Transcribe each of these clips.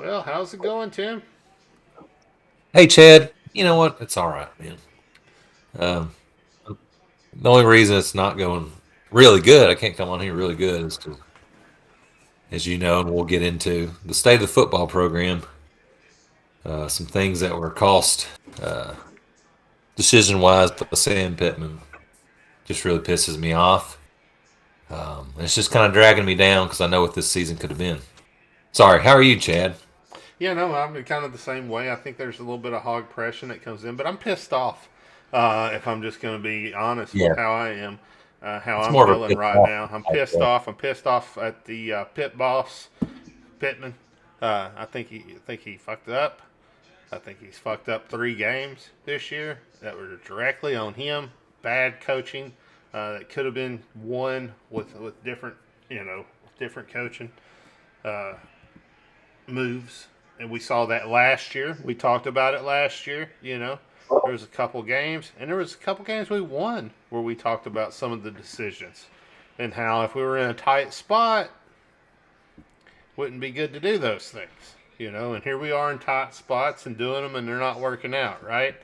Well, how's it going, Tim? Hey, Chad. You know what? It's all right, man. Um, the only reason it's not going really good, I can't come on here really good, is because, as you know, and we'll get into the state of the football program, some things that were cost uh, decision wise by Sam Pittman just really pisses me off. And it's just kind of dragging me down because I know what this season could have been. Sorry, how are you, Chad? Yeah, no, I'm kind of the same way. I think there's a little bit of hog pressure that comes in, but I'm pissed off. If I'm just going to be honest with Yeah, how I am, how it's I'm more of a feeling piss right off. now. I'm pissed off. I'm pissed off at the pit boss, Pittman. I think he fucked up. I think he's fucked up 3 games this year that were directly on him. Bad coaching that could have been won with different, different coaching moves. And we saw that last year. We talked about it last year. There was a couple games, and there was a couple games we won where we talked about some of the decisions and how if we were in a tight spot, wouldn't be good to do those things. And here we are in tight spots and doing them, and they're not working out, right?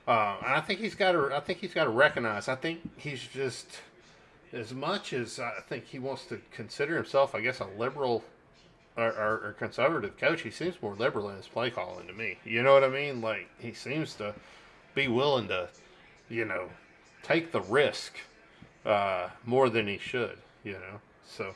And I think he's got to. I think he's got to recognize. I think he's just as much as I think he wants to consider himself, I guess, a liberal or conservative coach. He seems more liberal in his play calling to me. You know what I mean? Like he seems to be willing to, you know, take the risk more than he should. So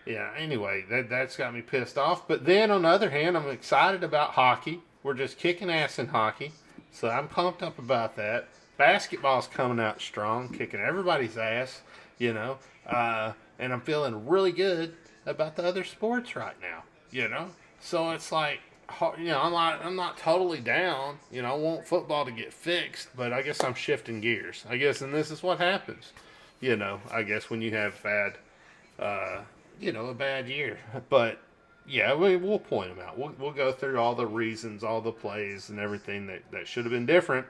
yeah. Anyway, that's got me pissed off. But then on the other hand, I'm excited about hockey. We're just kicking ass in hockey, so I'm pumped up about that. Basketball's coming out strong, kicking everybody's ass. You know, and I'm feeling really good about the other sports right now. So it's like, I'm not totally down. I want football to get fixed, but I guess I'm shifting gears. I guess, and this is what happens. I guess when you have a bad year. But yeah, we'll point them out. We'll go through all the reasons, all the plays, and everything that should have been different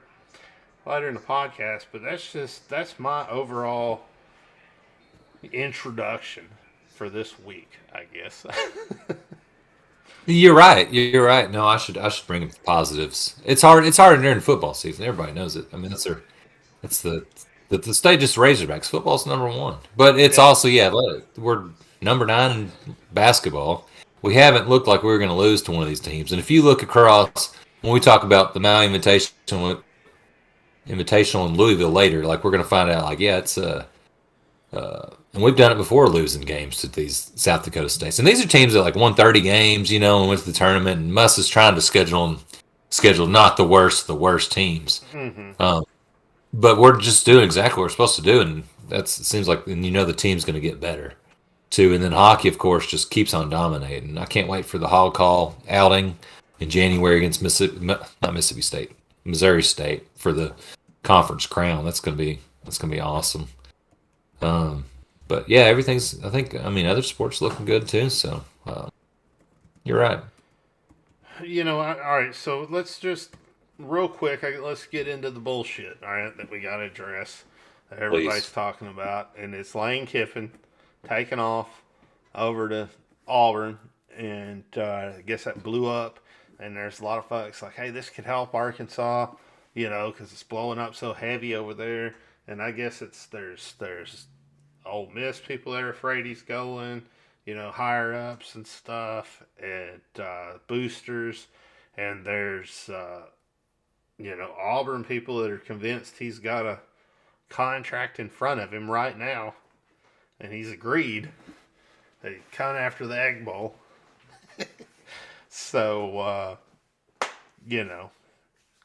later in the podcast. But that's my overall introduction for this week, I guess. You're right. You're right. No, I should bring up the positives. It's hard. It's hard during football season. Everybody knows it. I mean, that's the state just Razorbacks. Football's number one, but it's Yeah. also we're number nine in basketball. We haven't looked like we were going to lose to one of these teams. And if you look across when we talk about the Maui Invitational in Louisville later, like we're going to find out, like it's and we've done it before losing games to these South Dakota states. And these are teams that like won 30 games, and went to the tournament. And Muss is trying to schedule not the worst teams. Hmm. But we're just doing exactly what we're supposed to do, and it seems like, and the team's going to get better too. And then hockey, of course, just keeps on dominating. I can't wait for the Hog Call outing in January against not Mississippi State, Missouri State for the conference crown. That's gonna be awesome. Um, but yeah, everything's. Other sports looking good too. So you're right. All right. So let's just real quick. Let's get into the bullshit. All right, that we got to address. That everybody's Please. talking about, and it's Lane Kiffin taking off over to Auburn, and I guess that blew up. And there's a lot of folks like, hey, this could help Arkansas, because it's blowing up so heavy over there. And I guess there's Ole Miss people that are afraid he's going, higher ups and stuff, and boosters, and there's Auburn people that are convinced he's got a contract in front of him right now, and he's agreed that he's coming after the Egg Bowl. So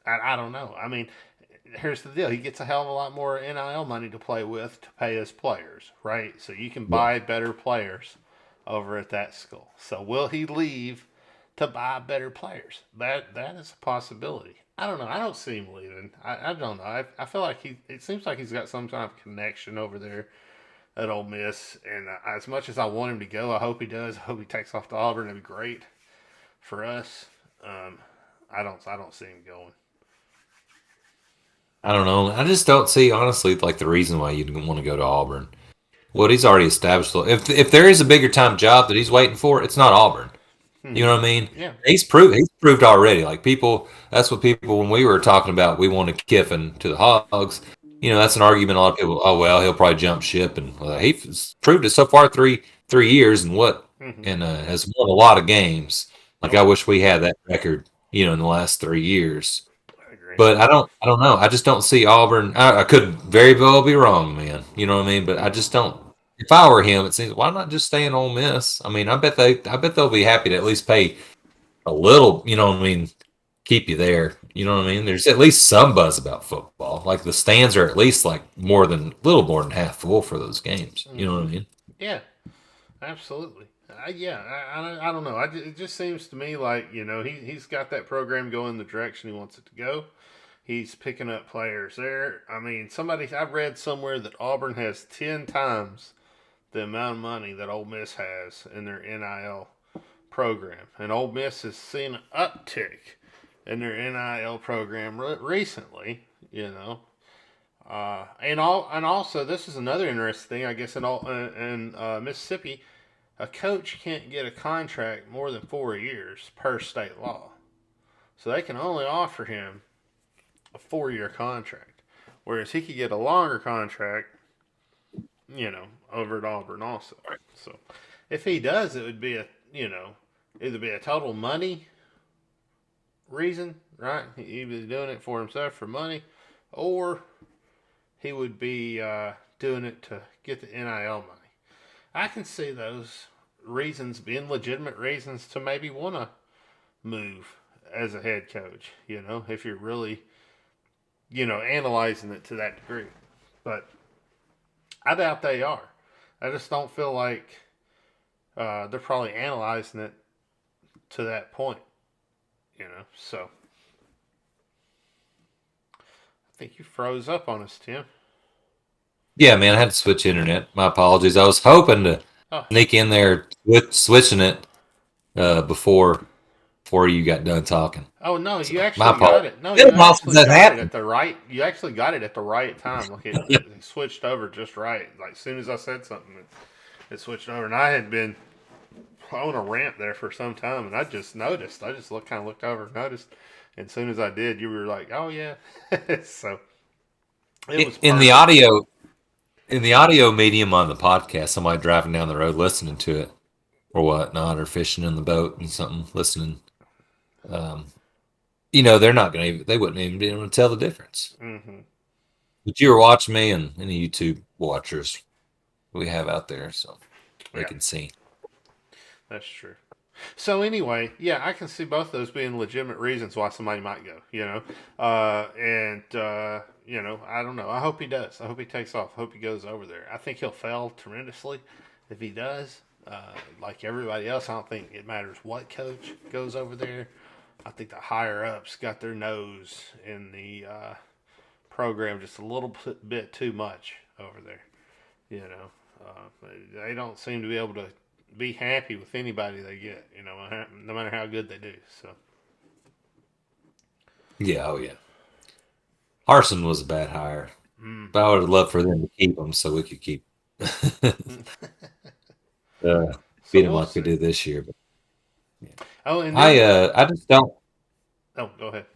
I don't know. I mean, here's the deal: he gets a hell of a lot more NIL money to play with to pay his players, right? So you can Yeah. buy better players over at that school. So will he leave to buy better players? That is a possibility. I don't know. I don't see him leaving. I don't know. I feel like it seems like he's got some kind of connection over there at Ole Miss. And as much as I want him to go, I hope he does. I hope he takes off to Auburn. It'd be great for us. I don't see him going. I don't know. I just don't see, honestly, like the reason why you'd want to go to Auburn. What he's already established. If there is a bigger time job that he's waiting for, it's not Auburn. You know what I mean? Yeah. He's proved already. Like people, that's what people when we were talking about we wanted Kiffin to the Hogs. That's an argument. A lot of people, oh well, he'll probably jump ship, and he's proved it so far. Three years and what, Mm-hmm. and has won a lot of games. Like I Oh, wish we had that record, in the last 3 years. I agree. But I don't know. I just don't see Auburn. I could very well be wrong, man. You know what I mean? But I just don't. If I were him, it seems why not just stay in Ole Miss? I mean, I bet they'll be happy to at least pay a little. You know what I mean? Keep you there. You know what I mean? There's at least some buzz about football. Like the stands are at least like little more than half full for those games. You know what I Mm-hmm. mean? Yeah, absolutely. Yeah, I don't know. It just seems to me like he's got that program going the direction he wants it to go. He's picking up players there. I mean, I've read somewhere that Auburn has 10 times the amount of money that Ole Miss has in their NIL program, and Ole Miss has seen an uptick in their NIL program recently. And also this is another interesting thing. I guess in Mississippi, a coach can't get a contract more than 4 years per state law, so they can only offer him a 4-year contract, whereas he could get a longer contract, over at Auburn also. So if he does, it would be either be a total money reason, right? He was doing it for himself for money, or he would be doing it to get the NIL money. I can see those reasons being legitimate reasons to maybe want to move as a head coach, if you're really, analyzing it to that degree. But I doubt they are. I just don't feel like they're probably analyzing it to that point, So I think you froze up on us, Tim. Yeah, man. I had to switch internet. My apologies. I was hoping to Oh, sneak in there switching it before you got done talking. oh no, you So my actually got apologies. it. No, It you often actually does got it happen. at the right. You actually got it at the right time. Look, it switched over just right. Like as soon as I said something, it switched over, and I had been on a rant there for some time, and I just noticed. I just kind of looked over, and noticed, and as soon as I did, you were like, "Oh yeah," so it was In the perfect. audio in the audio medium on the podcast, somebody driving down the road listening to it or whatnot, or fishing in the boat and something, listening. Um, they wouldn't even be able to tell the difference. Hmm. But you were watching me and any YouTube watchers we have out there, so they Yeah, can see. that's true. So anyway, yeah, I can see both those being legitimate reasons why somebody might go. I don't know. I hope he does. I hope he takes off. I hope he goes over there. I think he'll fail tremendously if he does. Like everybody else, I don't think it matters what coach goes over there. I think the higher ups got their nose in the program just a little bit too much over there. You know, they don't seem to be able to be happy with anybody they get. No matter how good they do. So Yeah, oh yeah. Harson was a bad hire, but I would have loved for them to keep him so we could keep uh, so beat him we'll like we see. did this year. But yeah. Oh, and then I just don't. oh, go ahead.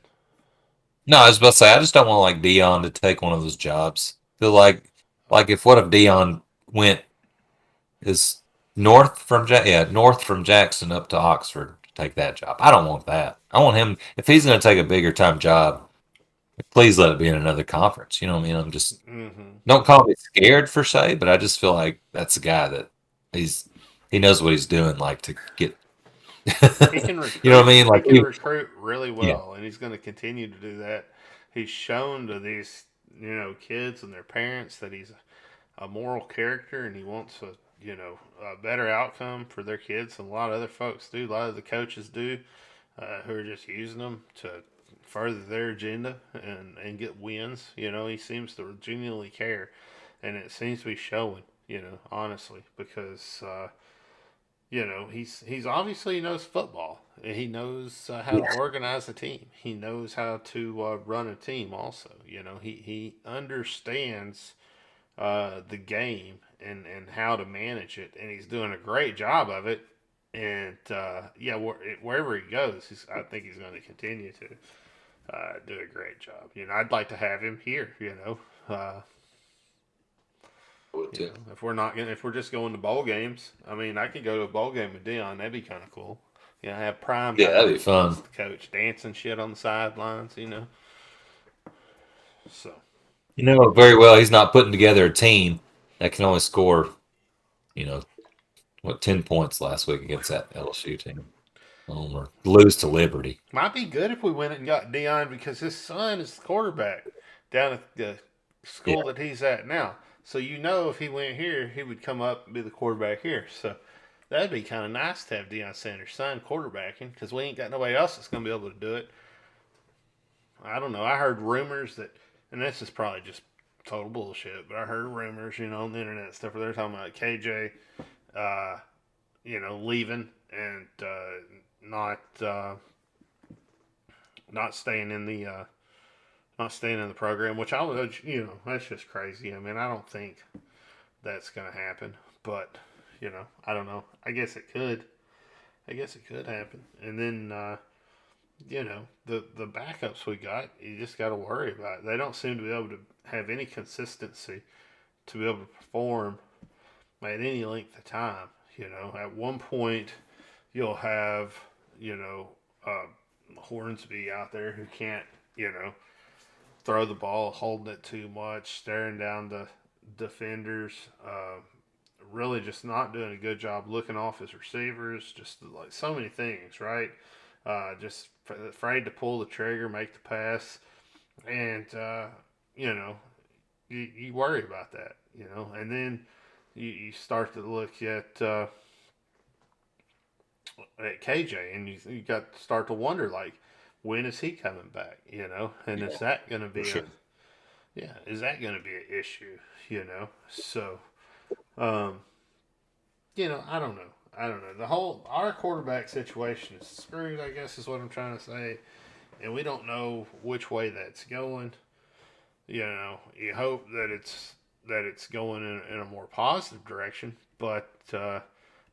No, I was about to say I just don't want like Dion to take one of those jobs. Feel like if what if Dion went is north from Jackson up to Oxford to take that job. I don't want that. I want him if he's going to take a bigger time job. Please let it be in another conference. You know what I mean? I'm just Hmm. don't call me scared per se, but I just feel like that's a guy that he's he knows what he's doing. Like to get, He can you know what I recruit. mean? He Like can recruit really yeah, well, and he's going to continue to do that. He's shown to these kids and their parents that he's a moral character, and he wants a better outcome for their kids than a lot of other folks do. A lot of the coaches do, who are just using them to further their agenda and get wins. He seems to genuinely care, and it seems to be showing. Honestly, because he's obviously he knows football. He knows how to organize a team. He knows how to run a team. Also, he understands the game and how to manage it, and he's doing a great job of it. And wherever he goes, I think he's going to continue to do a great job. I'd like to have him here. If we're just going to bowl games, I mean, I could go to a bowl game with Dion. That'd be kind of cool. Have prime Yeah, time that'd be fun. coach dancing shit on the sidelines. So You know very well he's not putting together a team that can only score, 10 points last week against that LSU team. Or lose to Liberty. might be good if we went and got Dion because his son is the quarterback down at the school Yeah. that he's at now. So if he went here, he would come up and be the quarterback here. So that'd be kind of nice to have Deion Sanders' son quarterbacking because we ain't got nobody else that's going to be able to do it. I don't know. I heard rumors that, and this is probably just total bullshit, but I heard rumors, on the internet and stuff where they're talking about KJ, leaving and not staying in the program, which that's just crazy. I mean, I don't think that's going to happen, but I don't know. I guess it could. Happen. And then the backups we got, you just got to worry about. They don't seem to be able to have any consistency to be able to perform at any length of time. At one point you'll have Hornsby out there who can't throw the ball, holding it too much, staring down the defenders. Really just not doing a good job looking off his receivers. Just like so many things, right? Just afraid to pull the trigger, make the pass, and you worry about that, and then you start to look at KJ, and you got to start to wonder like, when is he coming back? And is that going to be sure. is that going to be an issue? So, I don't know. Our quarterback situation is screwed, I guess is what I'm trying to say. And we don't know which way that's going. You hope that it's going in a more positive direction. But to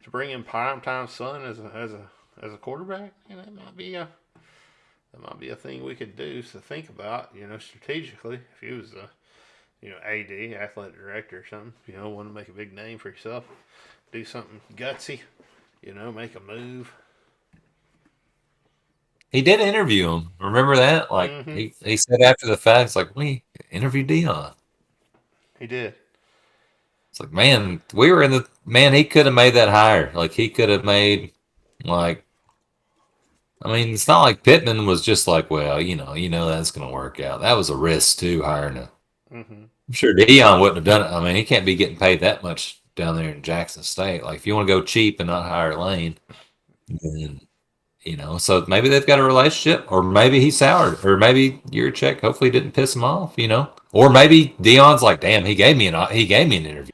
bring in primetime son as a quarterback, that might be a thing we could do to think about, strategically. If he was a AD, athletic director or something, want to make a big name for yourself, do something gutsy, make a move. He did interview him. Remember that? Like he said after the fact, it's like, we interviewed Dion. He did. It's like, man, he could have made that higher. Like he could have made it's not like Pittman was just like, well, that's gonna work out. That was a risk too, hiring a I'm sure Dion wouldn't have done it. I mean, he can't be getting paid that much down there in Jackson State. Like if you want to go cheap and not hire Lane, then so maybe they've got a relationship, or maybe he's soured, or maybe Yurchek hopefully didn't piss him off, or maybe Dion's like, damn, he gave me an interview.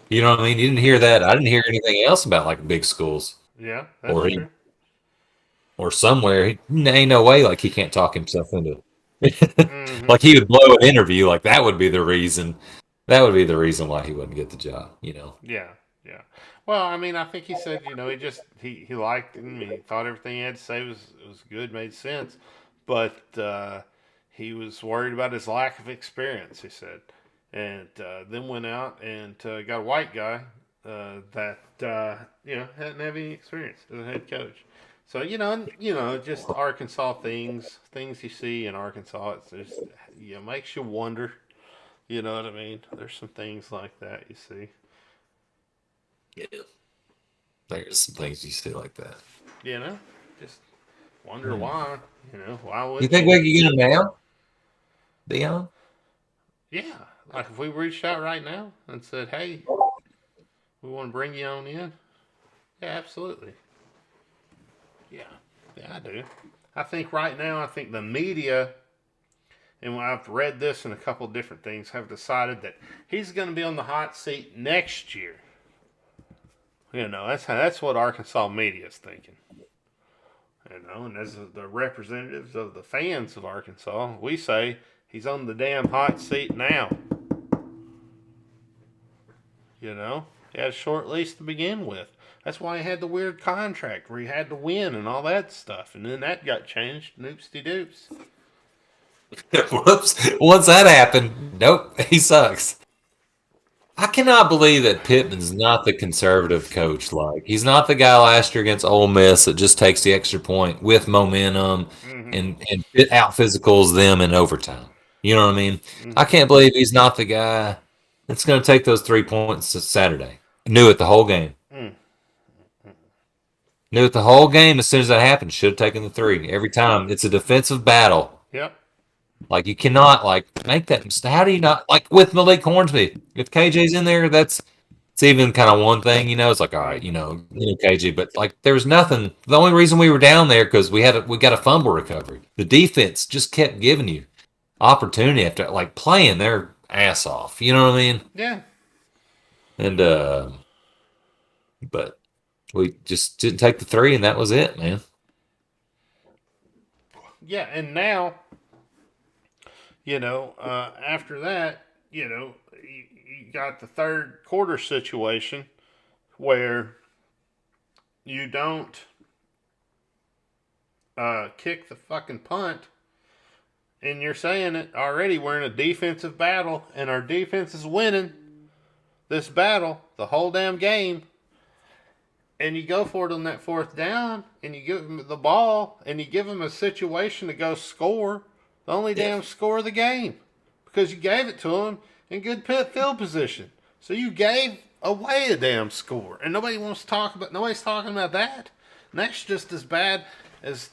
You know what I mean? You didn't hear that. I didn't hear anything else about like big schools, Yeah, that's or true. or somewhere. Ain't no way like he can't talk himself into it. Like he would blow an interview. Like that would be the reason. That would be the reason why he wouldn't get the job. Yeah, yeah. Well, I mean, I think he said, he liked him. He thought everything he had to say was good, made sense, but he was worried about his lack of experience. He said, and then went out and got a white guy that hadn't had any experience as a head coach. So just Arkansas things you see in Arkansas. It's just makes you wonder. You know what I mean? There's some things like that you see. Yeah. There's some things you see like that. Just wonder why. Why would you think we could get him now, Dion? Yeah, like if we reached out right now and said, "Hey, we want to bring you on in," yeah, absolutely. Yeah, I do. I think right now, the media, and I've read this in a couple of different things, have decided that he's going to be on the hot seat next year. That's what Arkansas media is thinking. And as the representatives of the fans of Arkansas, we say he's on the damn hot seat now. He had a short lease to begin with. That's why he had the weird contract where he had to win and all that stuff. And then that got changed. Noopsie-doops. Whoops. Once that happened, nope, he sucks. I cannot believe that Pittman's not the conservative coach. Like, he's not the guy last year against Ole Miss that just takes the extra point with momentum and out physicals them in overtime. You know what I mean? I can't believe he's not the guy that's going to take those 3 points Saturday. Knew it the whole game. Knew it the whole game as soon as that happened. Should have taken the 3 every time. It's a defensive battle. Yep. Like, you cannot, like, make that mistake. How do you not, like, with Malik Hornsby, if KJ's in there, it's even kind of one thing, you know. It's like, all right, KJ, but, like, there was nothing. The only reason we were down there because we got a fumble recovery. The defense just kept giving you opportunity after, like, playing their ass off. You know what I mean? Yeah. And, but we just didn't take the 3, and that was it, man. Yeah, and now, after that, you got the third quarter situation where you don't kick the fucking punt, and you're saying it already. We're in a defensive battle, and our defense is winning this battle the whole damn game. And you go for it on that fourth down, and you give them the ball, and you give them a situation to go score. The only damn score of the game. Because you gave it to them in good field position. So you gave away a damn score. And nobody's talking about that. And that's just as bad as,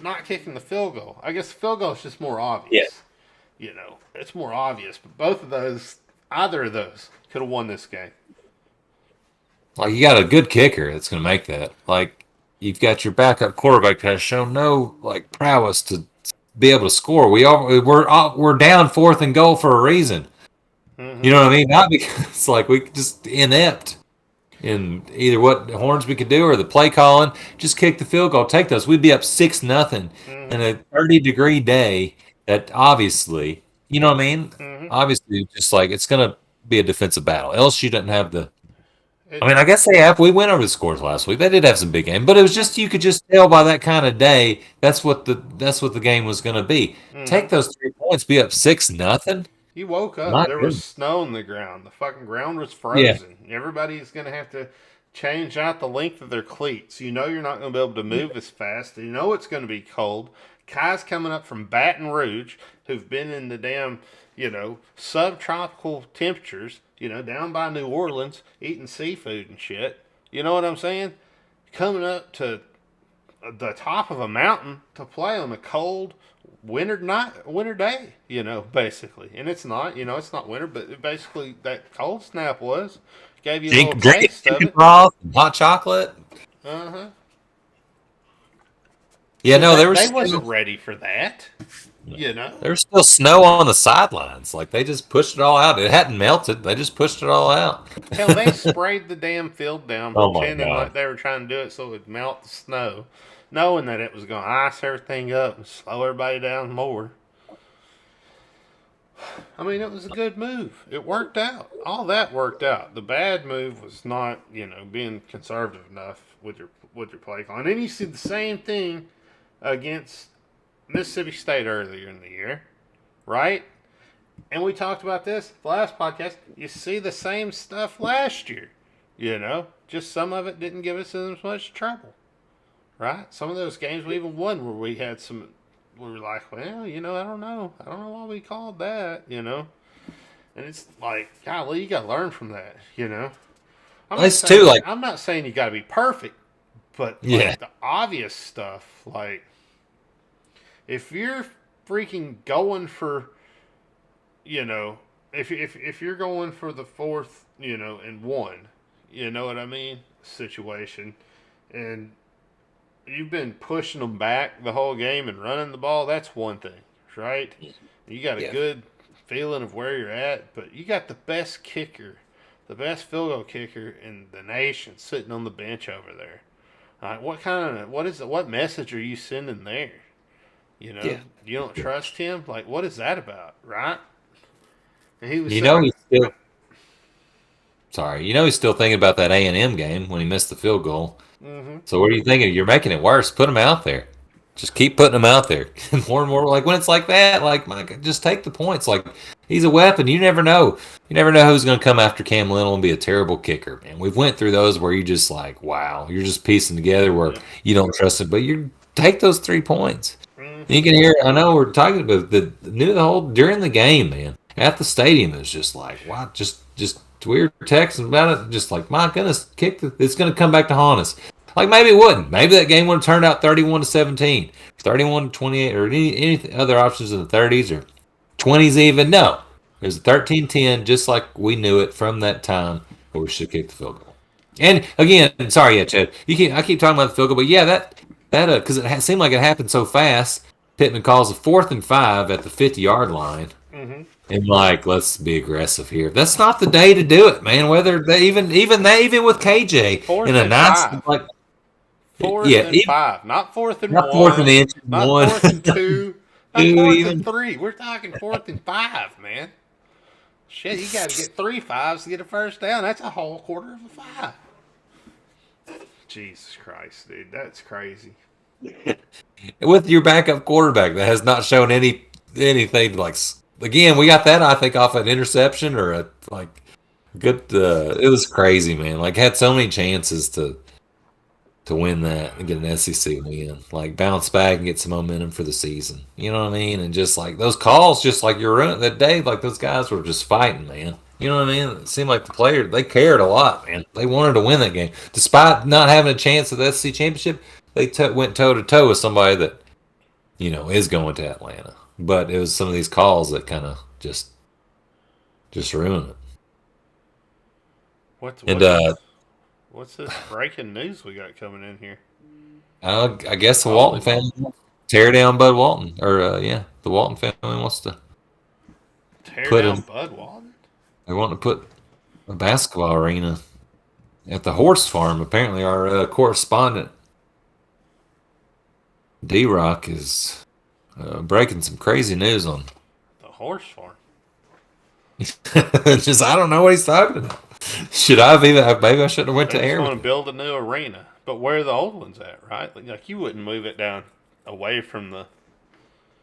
not kicking the field goal. I guess the field goal is just more obvious. Yeah. It's more obvious. But either of those could have won this game. Like, you got a good kicker that's going to make that. Like, you've got your backup quarterback that has shown no, like, prowess to be able to score. We're down 4th and goal for a reason. Mm-hmm. You know what I mean? Not because it's like we just inept in either what Hornsby could do or the play calling. Just kick the field goal, take those. We'd be up 6-0 in a 30-degree day. That obviously, you know what I mean? Mm-hmm. Obviously, just like it's going to be a defensive battle. LSU doesn't have the. I mean, I guess they have. We went over the scores last week. They did have some big games, but it was just you could just tell by that kind of day that's what the game was going to be. Mm-hmm. Take those 3 points, be up 6-0. You woke up. There was snow on the ground. The fucking ground was frozen. Yeah. Everybody's going to have to change out the length of their cleats. You're not going to be able to move as fast. You know it's going to be cold. Guys coming up from Baton Rouge who've been in the damn, subtropical temperatures. Down by New Orleans, eating seafood and shit. You know what I'm saying? Coming up to the top of a mountain to play on a cold winter day, basically. And it's not, it's not winter, but basically that cold snap gave you a little taste of it. Broth, hot chocolate. Uh-huh. Yeah, no, they wasn't ready for that. There was still snow on the sidelines. Like, they just pushed it all out. It hadn't melted. They just pushed it all out. Hell, they sprayed the damn field down, pretending like they were trying to do it so it would melt the snow, knowing that it was going to ice everything up and slow everybody down more. I mean, it was a good move. It worked out. All that worked out. The bad move was not, being conservative enough with your play call. And then you see the same thing against Mississippi State earlier in the year, right? And we talked about this the last podcast. You see the same stuff last year, just some of it didn't give us as much trouble, right? Some of those games we even won where we were like, well, I don't know why we called that, And it's like, golly, you got to learn from that, I'm not saying you got to be perfect, but the obvious stuff, like, if you're freaking going for, if you're going for the 4th, and 1, you know what I mean, situation, and you've been pushing them back the whole game and running the ball, that's one thing, right? You got a good feeling of where you're at, but you got the best kicker, the best field goal kicker in the nation sitting on the bench over there. What message are you sending there? You don't trust him? Like, what is that about, right? And he was he's still Sorry. You know he's still thinking about that A&M game when he missed the field goal. Mm-hmm. So what are you thinking? You're making it worse. Put him out there. Just keep putting him out there. More and more. Like when it's like that, like my God, just take the points. Like he's a weapon. You never know. You never know who's going to come after Cam Little and be a terrible kicker. Man, we've went through those where you just like, wow, you're just piecing together where you don't trust it, but you take those 3 points. Mm-hmm. You can hear. I know we're talking about the whole during the game, man. At the stadium, it was just like, wow, just we were texting about it, just like, my goodness, it's going to come back to haunt us. Like maybe it wouldn't. Maybe that game would have turned out 31-17, 31-28, or any other options in the 30s or 20s even. No, it was 13-10, just like we knew it from that time where we should kick the field goal. And again, sorry, yeah, Chad, I keep talking about the field goal, but yeah, that because seemed like it happened so fast. Pittman calls a 4th and 5 at the 50-yard line. Mm-hmm. And like, let's be aggressive here. That's not the day to do it, man. Whether they even with KJ Fourth in a and nice five. like 4th and 5, not 4th and 1, not 4th and inch, not 1, 4th and 2, not 2 4th even. and 3. We're talking 4th and 5, man. Shit, you got to get 3 5s to get a first down. That's a whole quarter of a 5. Jesus Christ, dude, that's crazy. With your backup quarterback that has not shown anything like. Again, we got that I think off an interception or a like good. It was crazy, man. Like had so many chances to win that and get an SEC win, like bounce back and get some momentum for the season. You know what I mean? And just like those calls, just like you're running that day, like those guys were just fighting, man. You know what I mean? It seemed like the players they cared a lot, man. They wanted to win that game, despite not having a chance at the SEC championship. They went toe to toe with somebody that is going to Atlanta. But it was some of these calls that kind of just ruin it. What's this breaking news we got coming in here? I guess the Walton family tear down Bud Walton, or the Walton family wants to tear down Bud Walton. They want to put a basketball arena at the horse farm. Apparently, our correspondent D-Rock is breaking some crazy news on the horse farm. Just I don't know what he's talking about. Should I have maybe I shouldn't have went to air. They want to build a new arena, but where are the old ones at? Right, like you wouldn't move it down away from the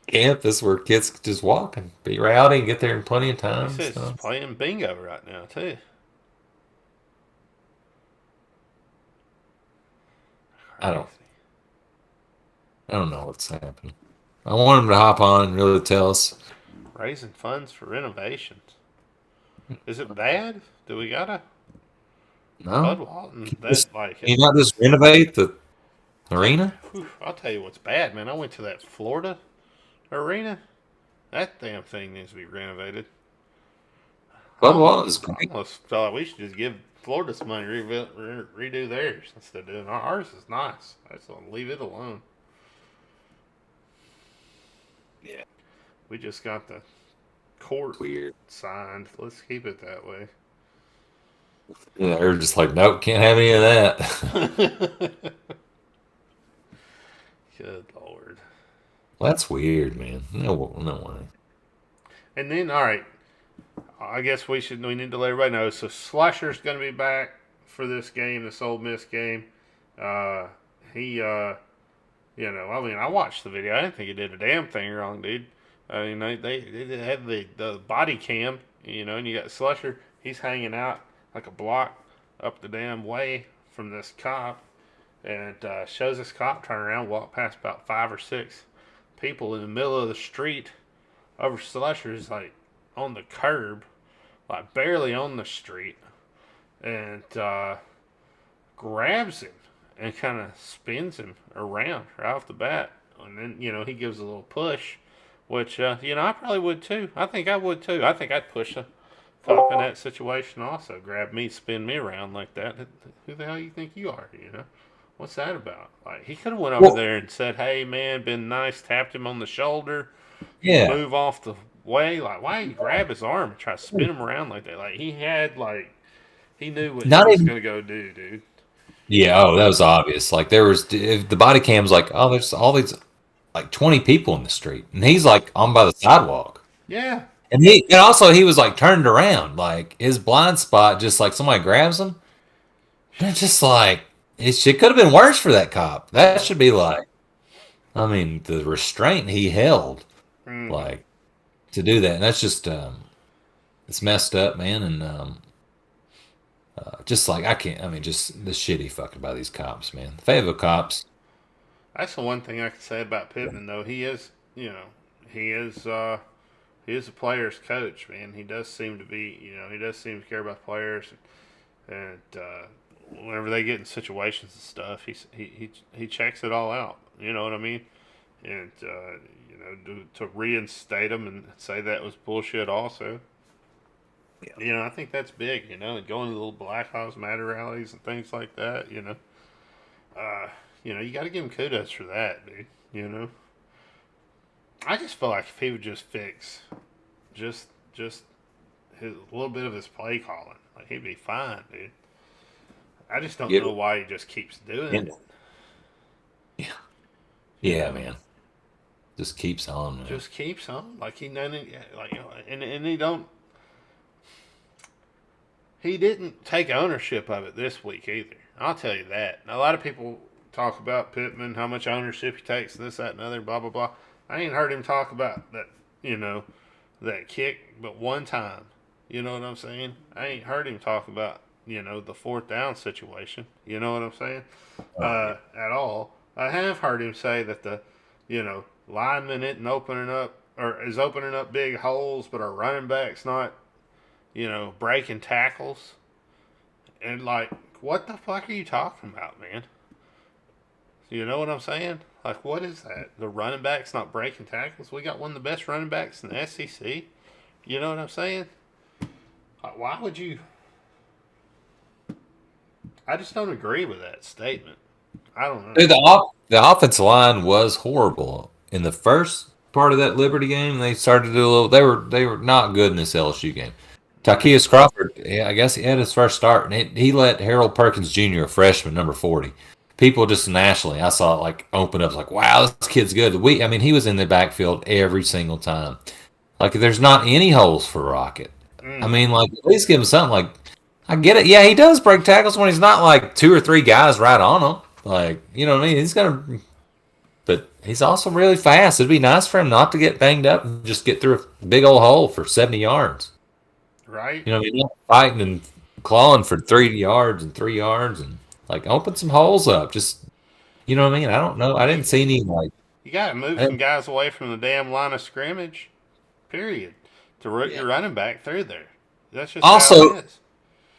campus where kids could just walk and be rowdy and get there in plenty of time. It's playing bingo right now too. I don't know what's happening. I want him to hop on and really tell us. Raising funds for renovations. Is it bad? Do we gotta? No. Bud Walton. That's like. Can you not just renovate the arena? I'll tell you what's bad, man. I went to that Florida arena. That damn thing needs to be renovated. Bud Walton's great. I almost felt like we should just give Florida some money, redo theirs instead of doing ours. Is nice. I just want to leave it alone. Yeah. We just got the court signed. Let's keep it that way. Yeah, they're just like, nope, can't have any of that. Good Lord. Well, that's weird, man. No way. And then, all right, I guess we need to let everybody know. So Slusher's going to be back for this game, this Ole Miss game. I watched the video. I didn't think he did a damn thing wrong, dude. I mean, they had the body cam, and you got Slusher. He's hanging out like a block up the damn way from this cop, and it shows this cop turn around, walk past about 5 or 6 people in the middle of the street over Slusher's, like, on the curb, like, barely on the street, and grabs him and kind of spins him around right off the bat. And then, he gives a little push, which, I probably would too. I think I would too. I think I'd push a cop in that situation also. Grab me, spin me around like that. Who the hell you think you are, What's that about? Like, he could have went over there and said, hey, man, been nice, tapped him on the shoulder, move off the way. Like, why did you grab his arm and try to spin him around like that? Like, he knew what he was going to go do, dude. Yeah, that was obvious. Like, if the body cam's like, there's all these, like, 20 people in the street. And he's, like, on by the sidewalk. Yeah. And also he was like turned around, like his blind spot, just like somebody grabs him. And it's just like it could have been worse for that cop. That should be like, I mean, the restraint he held, Mm-hmm. like to do that. And that's just it's messed up, man. And just like I can't. I mean, just the shit he fucking by these cops, man. The Fayetteville cops. That's the one thing I can say about Pittman, though. He is, he is, he is a player's coach, man. He does seem to be, he does seem to care about players, and whenever they get in situations and stuff, he checks it all out. You know what I mean? And to reinstate them and say that was bullshit, also. I think that's big. Going to little Black Lives Matter rallies and things like that. Uh, you got to give him kudos for that, dude. I just feel like if he would just fix, just his a little bit of his play calling, like he'd be fine, dude. I just don't Get know why he just keeps doing in. it. Yeah, yeah, man. Just keeps on, man. Just keeps on, like he doesn't, like and he don't. He didn't take ownership of it this week either. I'll tell you that. Now, a lot of people talk about Pittman, how much ownership he takes, this, that, and other, blah, blah, blah. I ain't heard him talk about that, that kick but one time. You know what I'm saying? I ain't heard him talk about, the fourth down situation. You know what I'm saying? At all. I have heard him say that the, lineman isn't opening up, or is opening up big holes, but our running back's not breaking tackles. And, like, what the fuck are you talking about, man? You know what I'm saying? Like, what is that? The running back's not breaking tackles? We got one of the best running backs in the SEC. You know what I'm saying? Like, why would you? I just don't agree with that statement. I don't know. Dude, the offensive line was horrible in the first part of that Liberty game. They started to do a little. They were not good in this LSU game. Takias Crawford, yeah, I guess he had his first start, and he let Harold Perkins Jr., a freshman, number 40. People just nationally, I saw it like open up, like, wow, this kid's good. I mean, he was in the backfield every single time. Like, there's not any holes for Rocket. I mean, like, at least give him something. Like, I get it. Yeah, he does break tackles when he's not like two or three guys right on him. Like, you know what I mean? He's gonna, but he's also really fast. It'd be nice for him not to get banged up and just get through a big old hole for 70 yards. Right? You know what I mean? Not fighting and clawing for 3 yards and 3 yards and like open some holes up. Just, you know what I mean? I don't know. I didn't see any like. You got to move some guys away from the damn line of scrimmage, period, to root your running back through there. That's just how it is.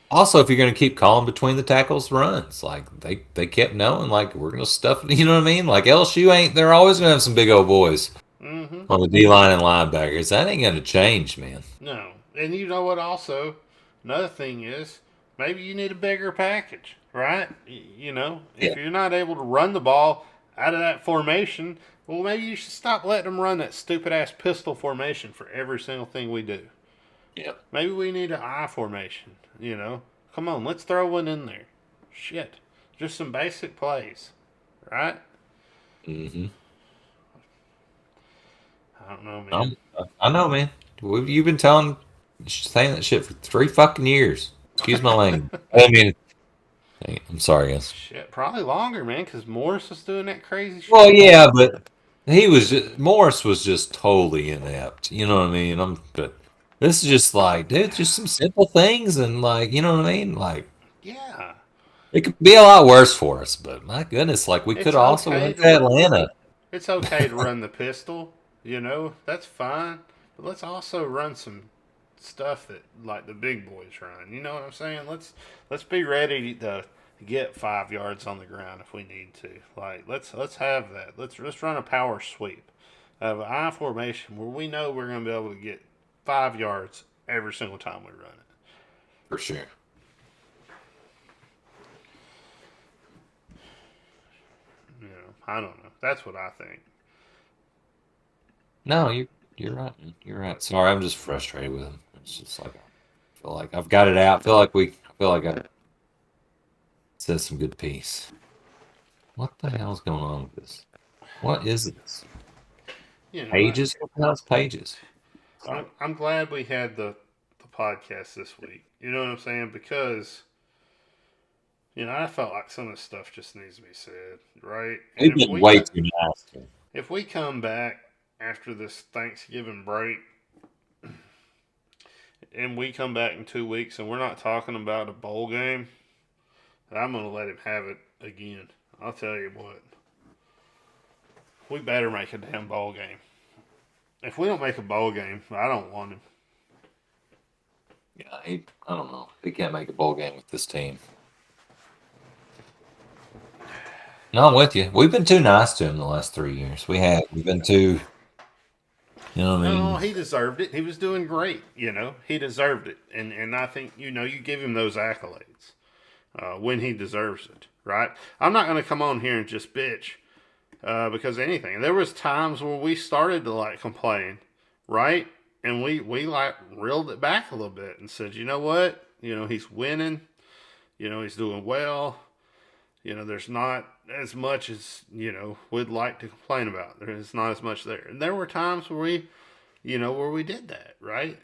Also, if you're going to keep calling between the tackles runs, like they kept knowing, like we're going to stuff it. You know what I mean? Like LSU ain't. They're always going to have some big old boys on the D line and linebackers. That ain't going to change, man. No, and you know what? Also, another thing is maybe you need a bigger package, right? If you're not able to run the ball out of that formation, well, maybe you should stop letting them run that stupid ass pistol formation for every single thing we do. Yep. Maybe we need an I formation. Come on, let's throw one in there. Shit, just some basic plays, right? Mm-hmm. I don't know, man. I know, man. You've been saying that shit for 3 fucking years. Excuse my language. I mean, I'm sorry, guys. Shit, probably longer, man, because Morris was doing that crazy shit. Well, yeah, but Morris was just totally inept. You know what I mean? But this is just like, dude, just some simple things, and like, you know what I mean? Like, yeah, it could be a lot worse for us, but my goodness, like we could also went to Atlanta. It's okay to run the pistol, that's fine. But let's also run some stuff that like the big boys run. You know what I'm saying? Let's be ready to get 5 yards on the ground if we need to. Like let's have that. Let's run a power sweep of an I formation where we know we're going to be able to get 5 yards every single time we run it. For sure. I don't know. That's what I think. No, you're right. You're right. Sorry, I'm just frustrated with him. It's just like I feel like I've got it out. I feel like I said some good piece. What the hell's going on with this? What is this? Pages? What the hell's pages? I'm glad we had the podcast this week. You know what I'm saying? Because I felt like some of the stuff just needs to be said, right? And We've been way too nice. if we come back after this Thanksgiving break, and we come back in 2 weeks, and we're not talking about a bowl game, I'm gonna let him have it again. I'll tell you what. We better make a damn bowl game. If we don't make a bowl game, I don't want him. Yeah, I don't know. He can't make a bowl game with this team. No, I'm with you. We've been too nice to him the last 3 years. We've been too. You know what I mean? No, he deserved it. He was doing great. He deserved it, and I think you give him those accolades when he deserves it. Right? I'm not going to come on here and just bitch because of anything. There was times where we started to complain, right? And we reeled it back a little bit and said, you know what? He's winning. He's doing well. There's not as much as, we'd like to complain about. There's not as much there. And there were times where we did that, right?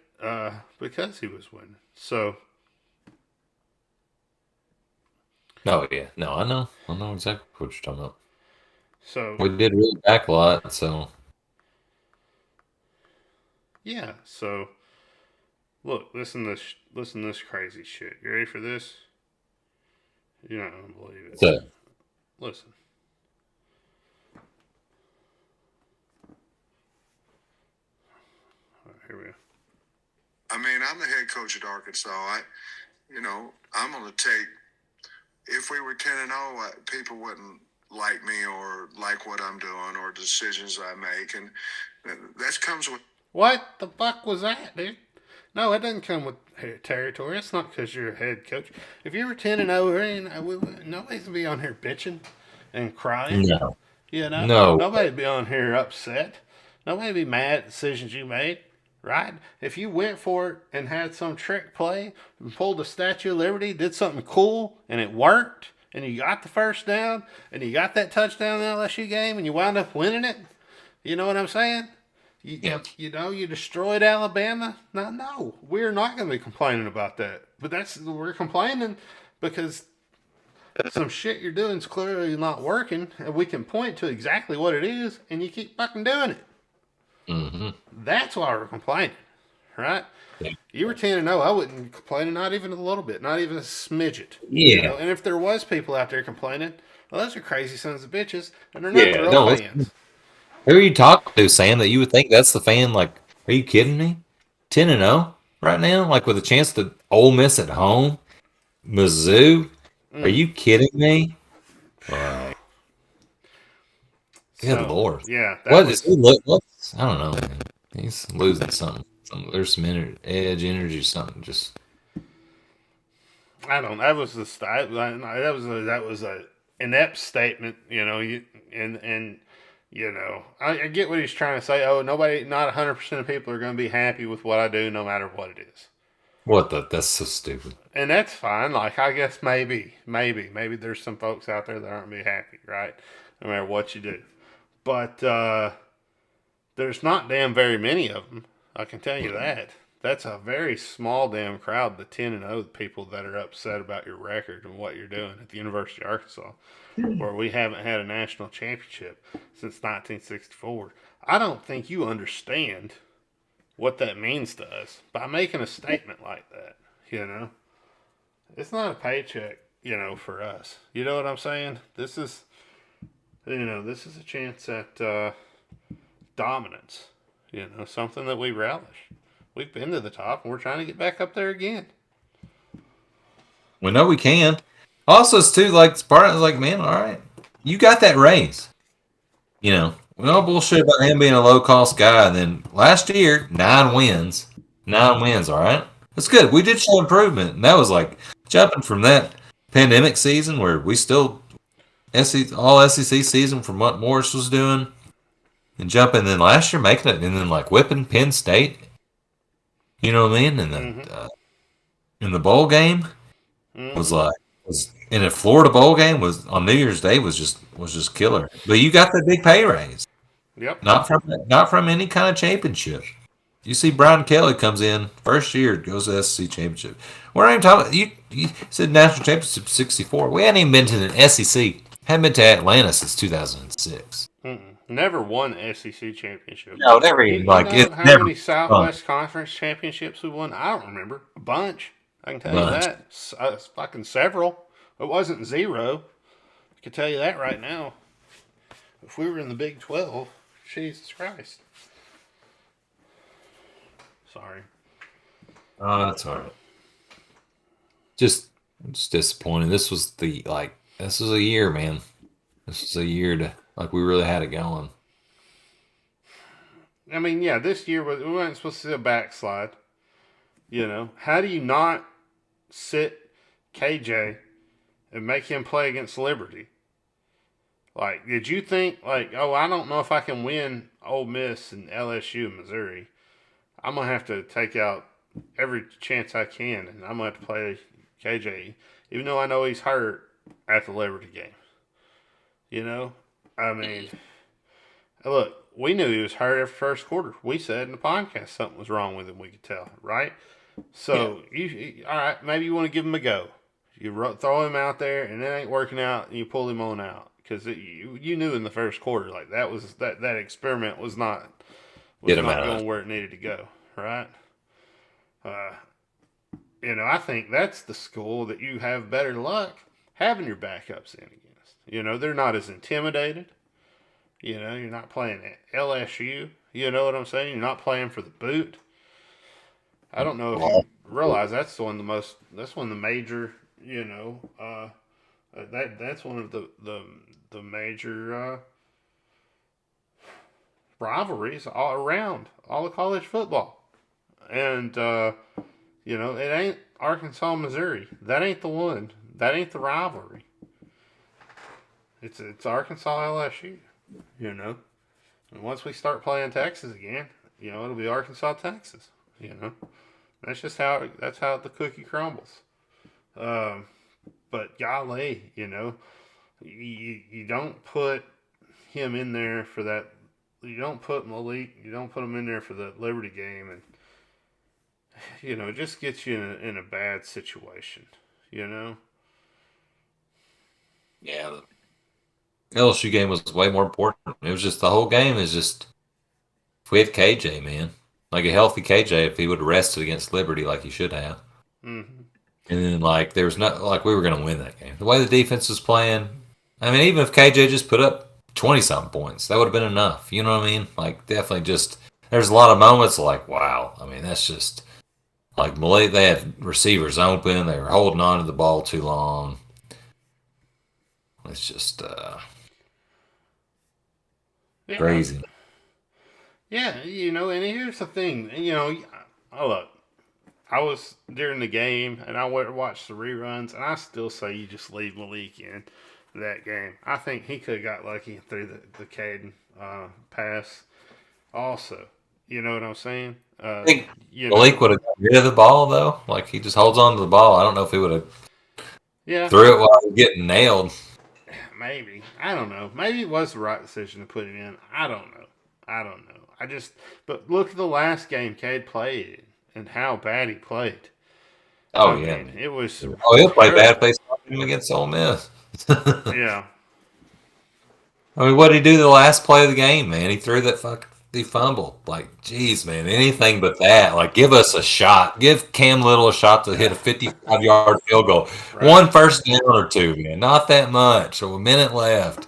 Because he was winning. So. Oh, yeah. No, I know exactly what you're talking about. So. We did reel back a lot, so. Yeah, so. Look, listen to this crazy shit. You ready for this? You're not going to believe it. So. Listen. All right, here we go. I mean, I'm the head coach at Arkansas. I'm going to take, if we were 10-0, people wouldn't like me or like what I'm doing or decisions I make. And that comes with. What the fuck was that, dude? No, it doesn't come with territory. It's not because you're a head coach. If you were 10-0, nobody's be on here bitching and crying. No. No. Nobody'd be on here upset. Nobody'd be mad at decisions you made, right? If you went for it and had some trick play and pulled the Statue of Liberty, did something cool, and it worked, and you got the first down, and you got that touchdown in the LSU game, and you wound up winning it, you know what I'm saying? You destroyed Alabama. No, we're not going to be complaining about that. But we're complaining because some shit you're doing is clearly not working, and we can point to exactly what it is, and you keep fucking doing it. Mm-hmm. That's why we're complaining, right? Yeah. You were 10-0. I wouldn't complain, not even a little bit, not even a smidget. Yeah. And if there was people out there complaining, well, those are crazy sons of bitches, and they're not the real fans. Who are you talking to, Sam, that you would think that's the fan? Like, are you kidding me? 10-0 right now? Like, with a chance to Ole Miss at home? Mizzou? Are you kidding me? Wow. Good Lord. Yeah. What's, I don't know, man. He's losing something. There's some energy, something. Just. I don't know. That was a inept statement, I get what he's trying to say. Oh, not 100% of people are going to be happy with what I do, no matter what it is. That's so stupid. And that's fine. I guess maybe there's some folks out there that aren't going to be happy, right? No matter what you do. But there's not damn very many of them. I can tell you that. That's a very small damn crowd, the 10-0 people that are upset about your record and what you're doing at the University of Arkansas, where we haven't had a national championship since 1964. I don't think you understand what that means to us by making a statement like that, It's not a paycheck, for us. You know what I'm saying? This is a chance at dominance, something that we relish. We've been to the top, and we're trying to get back up there again. We know we can. Also, it's too, Spartan's like, man, all right, you got that raise. No bullshit about him being a low-cost guy. And then last year, 9 wins. 9 wins, all right? That's good. We did show improvement. And that was jumping from that pandemic season where we still, all SEC season from what Morris was doing, and jumping then last year, making it, and then whipping Penn State. You know what I mean? And then in the bowl game was in a Florida bowl game was on New Year's Day was just killer. But you got that big pay raise. Yep. Not from any kind of championship. You see, Brian Kelly comes in first year, goes to the SEC championship. We're not even talking. You said national championship '64. We hadn't even been to the SEC. Hadn't been to Atlanta since 2006. Never won SEC championship. No, never You, even you like know it's how never many Southwest Conference championships we won? I don't remember. A bunch. I can tell you that. Fucking several. It wasn't zero. I can tell you that right now. If we were in the Big 12, Jesus Christ. Sorry. Oh, that's all right. Just disappointing. This was a year, man. This was a year to we really had it going. I mean, yeah, this year we weren't supposed to see a backslide. You know, how do you not sit KJ and make him play against Liberty? Like, did you think, oh, I don't know if I can win Ole Miss and LSU and Missouri. I'm going to have to take out every chance I can, and I'm going to have to play KJ, even though I know he's hurt at the Liberty game. You know? I mean, look, we knew he was hurt after first quarter. We said in the podcast something was wrong with him. We could tell, right? So, all right, maybe you want to give him a go. You throw him out there, and it ain't working out, and you pull him on out. Because you knew in the first quarter, that experiment was not going where it needed to go, right? I think that's the school that you have better luck having your backups in against. They're not as intimidated. You're not playing at LSU. You know what I'm saying? You're not playing for the boot. I don't know if you realize that's one of the major, that's one of the major rivalries all around all of college football. And, it ain't Arkansas, Missouri. That ain't the one. That ain't the rivalry. It's Arkansas, LSU, And once we start playing Texas again, it'll be Arkansas, Texas, That's just how the cookie crumbles. But golly, you don't put him in there for that. You don't put Malik. You don't put him in there for the Liberty game, and it just gets you in a bad situation. Yeah, the LSU game was way more important. It was just the whole game is just if we had KJ, man, like a healthy KJ, if he would have rested against Liberty like he should have. Mm-hmm. And then, there was not, we were going to win that game. The way the defense was playing, I mean, even if KJ just put up 20-something points, that would have been enough. You know what I mean? Definitely just, there's a lot of moments wow. I mean, that's just, Malik, they had receivers open. They were holding on to the ball too long. It's just crazy. Yeah, and here's the thing. Look, I was during the game, and I watched the reruns, and I still say you just leave Malik in that game. I think he could have got lucky and threw the Caden pass also. You know what I'm saying? I think Malik would have got rid of the ball, though. He just holds on to the ball. I don't know if he would have threw it while he was getting nailed. Maybe. I don't know. Maybe it was the right decision to put him in. I don't know. But look at the last game Cade played and how bad he played. Oh, yeah. It was. Oh, he'll play bad place against Ole Miss. Yeah. I mean, what did he do the last play of the game, man? He threw that he fumbled. Geez, man, anything but that. Give us a shot. Give Cam Little a shot to hit a 55-yard field goal. Right. One first down or two, man. Not that much. So a minute left.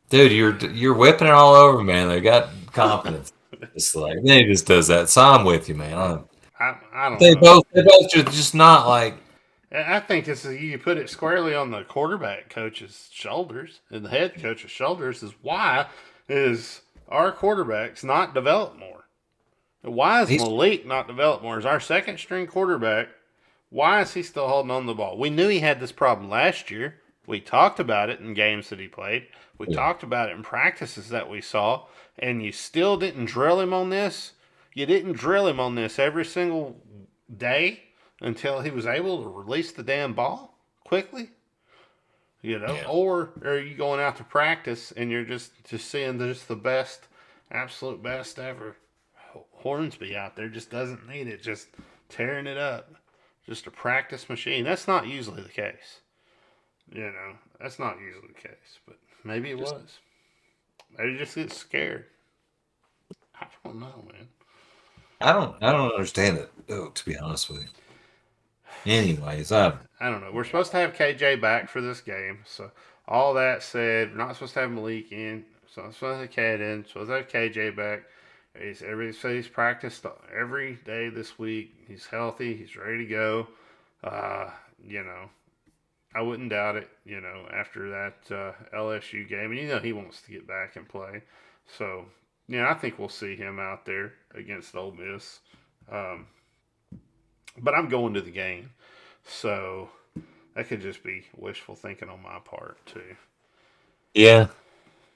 Dude, you're whipping it all over, man. They got confidence. It's then he just does that. So I'm with you, man. I don't know. They both just not I think you put it squarely on the quarterback coach's shoulders and the head coach's shoulders why is our quarterbacks not developed more? Why is Malik not developed more? As our second string quarterback, why is he still holding on to the ball? We knew he had this problem last year. We talked about it in games that he played. We talked about it in practices that we saw, and you still didn't drill him on this. You didn't drill him on this every single day until he was able to release the damn ball quickly. Or are you going out to practice and you're just seeing just the best, absolute best ever Hornsby out there just doesn't need it, just tearing it up, just a practice machine. That's not usually the case. That's not usually the case, but maybe it was. Maybe he just gets scared. I don't know, man. I don't understand it, though, to be honest with you. Anyways, I don't know. We're supposed to have KJ back for this game, so all that said, we're not supposed to have Malik in. So I'm supposed to have Cat in. Supposed to have KJ back. He's practiced every day this week. He's healthy. He's ready to go. You know, I wouldn't doubt it. After that LSU game, and he wants to get back and play. So I think we'll see him out there against Ole Miss. But I'm going to the game, so that could just be wishful thinking on my part too. yeah.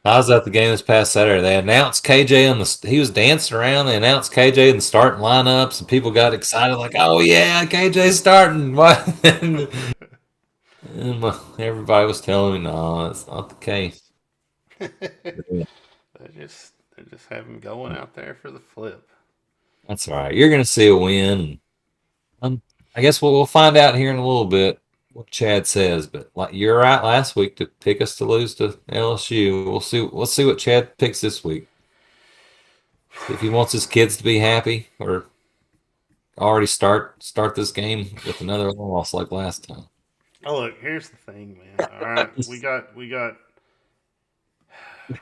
I was at the game this past Saturday. They announced KJ he was dancing around. They announced KJ in the starting lineups, and people got excited, like, "Oh yeah, KJ's starting!" And everybody was telling me, "No, that's not the case." They just have him going out there for the flip. That's all right. You're going to see a win. I guess we'll find out here in a little bit what Chad says. But like you're right last week to pick us to lose to LSU. We'll see. Let's see what Chad picks this week. See if he wants his kids to be happy or already start this game with another loss like last time. Oh look, here's the thing, man. All right,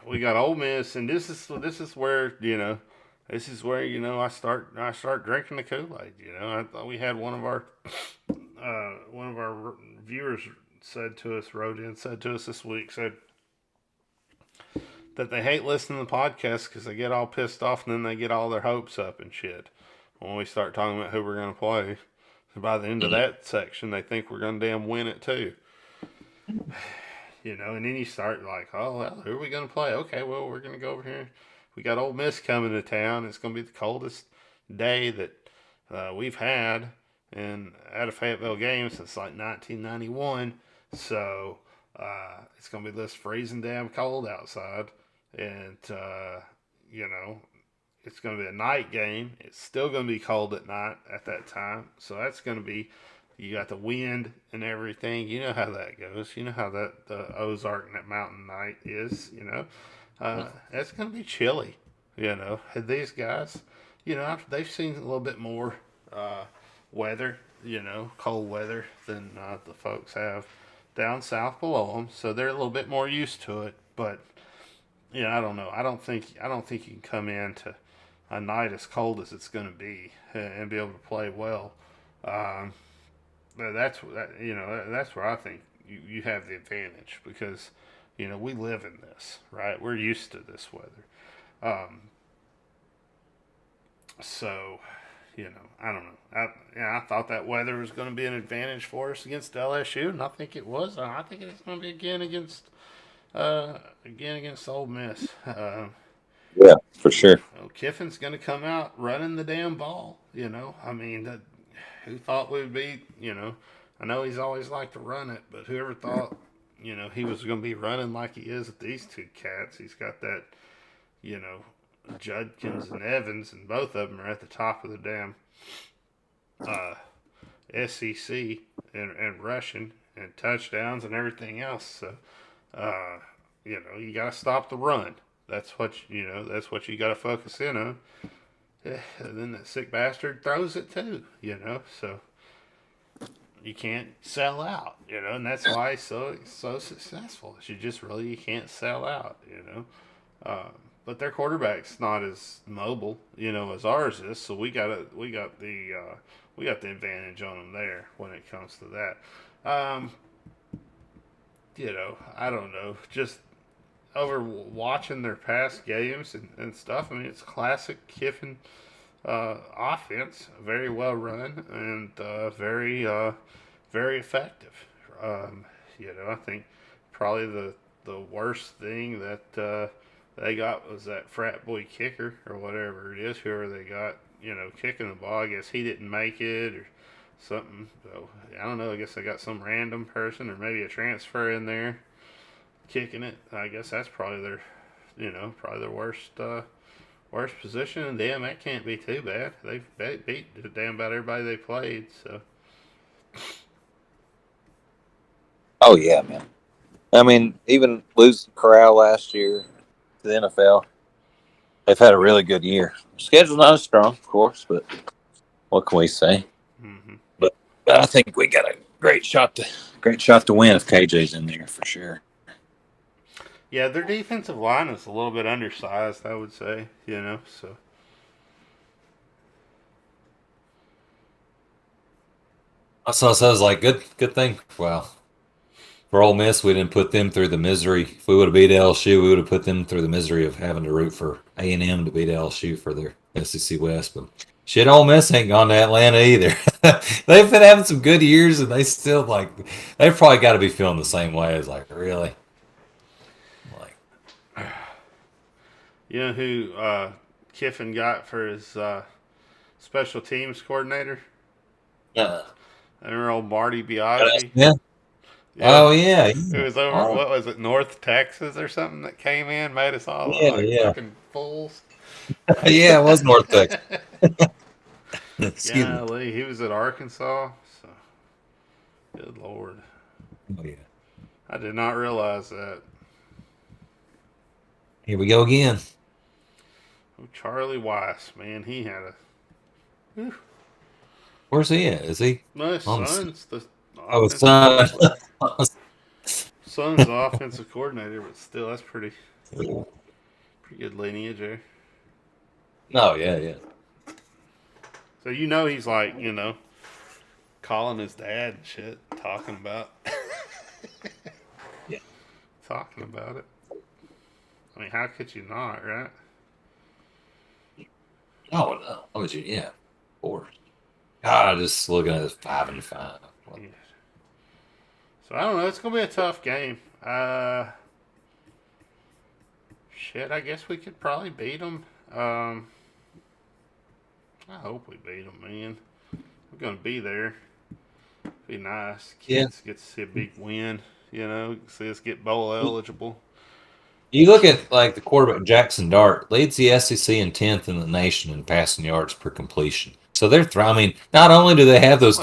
we got Ole Miss, and this is where I start drinking the Kool-Aid. I thought we had one of our viewers said to us this week that they hate listening to the podcast because they get all pissed off and then they get all their hopes up and shit when we start talking about who we're going to play. So by the end of that section, they think we're going to damn win it too. And then you start like, oh, well, who are we going to play? Okay, well, we're going to go over here. We got Ole Miss coming to town. It's going to be the coldest day that we've had at a Fayetteville game since like 1991. So it's going to be this freezing damn cold outside. And, it's going to be a night game. It's still going to be cold at night at that time. So that's going to be, you got the wind and everything. You know how that goes. You know how the Ozark and that mountain night is, It's going to be chilly, And these guys, they've seen a little bit more weather, cold weather than the folks have down south below them. So they're a little bit more used to it. But, I don't know. I don't think you can come into a night as cold as it's going to be and be able to play well. That's where I think you have the advantage because we live in this, right? We're used to this weather. So I don't know. I thought that weather was going to be an advantage for us against LSU, and I think it was. I think it's going to be again against Ole Miss. Yeah, for sure. Kiffin's going to come out running the damn ball. Who thought we'd be? I know he's always liked to run it, but whoever thought he was going to be running like he is with these two cats? He's got that, Judkins and Evans, and both of them are at the top of the damn SEC and rushing and touchdowns and everything else. So, you got to stop the run. That's what you got to focus in on. And then that sick bastard throws it too. So you can't sell out. And that's why he's so successful. You can't sell out. But their quarterback's not as mobile, as ours is. So we got the advantage on them there when it comes to that. I don't know. Just over watching their past games and stuff. It's classic Kiffin offense, very well run and very effective. I think probably the worst thing that they got was that frat boy kicker or whatever it is, whoever they got, kicking the ball. I guess he didn't make it or something. So I don't know. I guess they got some random person or maybe a transfer in there kicking it. I guess that's probably their worst worst position, and damn, that can't be too bad. They beat damn about everybody they played. So. Oh yeah, man. I mean, even losing Corral last year to the NFL, they've had a really good year. Schedule's not as strong, of course, but what can we say? Mm-hmm. But I think we got a great shot to win if KJ's in there for sure. Yeah, their defensive line is a little bit undersized, I would say. So. So I was like, good thing. Well, for Ole Miss, we didn't put them through the misery. If we would have beat LSU, we would have put them through the misery of having to root for A&M to beat LSU for their SEC West. But shit, Ole Miss ain't gone to Atlanta either. They've been having some good years, and they still they've probably got to be feeling the same way. As like, really, like, You know who Kiffin got for his special teams coordinator? Remember old Marty Biaggi? Yeah. Oh yeah. It was over. What was it, North Texas or something that came in, made us all fucking fools. Yeah, it was North Texas. Golly, he was at Arkansas. So, good Lord. Oh yeah. I did not realize that. Here we go again. Oh, Charlie Weiss, man, he had a. Whew. Where's he at? Is he? My son's the. Son. Son's the offensive coordinator, but still, that's pretty good lineage there. No, yeah. So he's like, calling his dad and shit, talking about Yeah. Talking about it. I mean, how could you not, right? Oh no. How would you? Yeah. 4. God, just looking at this 5-5. Yeah. So I don't know. It's gonna be a tough game. Shit. I guess we could probably beat them. I hope we beat them, man. We're gonna be there. Be nice. Kids get to see a big win. See us get bowl eligible. You look at like the quarterback Jackson Dart leads the SEC in 10th in the nation in passing yards per completion. So they're not only do they have those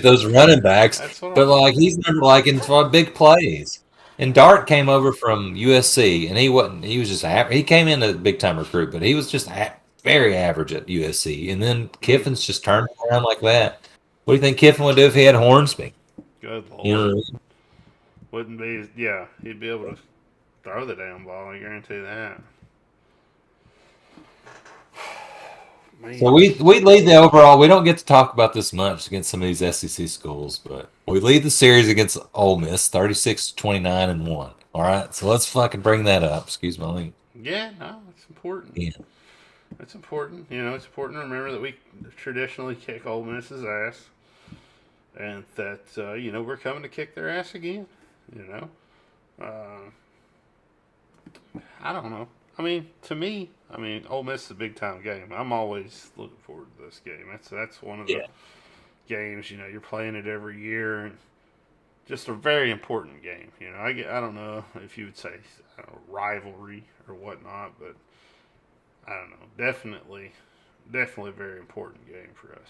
those running backs, but like he's never like in big plays. And Dart came over from USC, and he was just he came in a big time recruit, but he was just very average at USC. And then Kiffin's just turned around like that. What do you think Kiffin would do if he had Hornsby? Good Lord. You know what I mean? Wouldn't be, yeah, he'd be able to throw the damn ball, I guarantee that. Man. So we lead the overall. We don't get to talk about this much against some of these SEC schools, but we lead the series against Ole Miss, 36-29-1. All right, so let's fucking bring that up. Excuse my language. Yeah, no, it's important. Yeah, it's important. It's important to remember that we traditionally kick Ole Miss's ass, and that we're coming to kick their ass again. I don't know. I mean, to me, Ole Miss is a big time game. I'm always looking forward to this game. That's one of the games. You're playing it every year, and just a very important game. I don't know if you would say rivalry or whatnot, but I don't know. Definitely a very important game for us.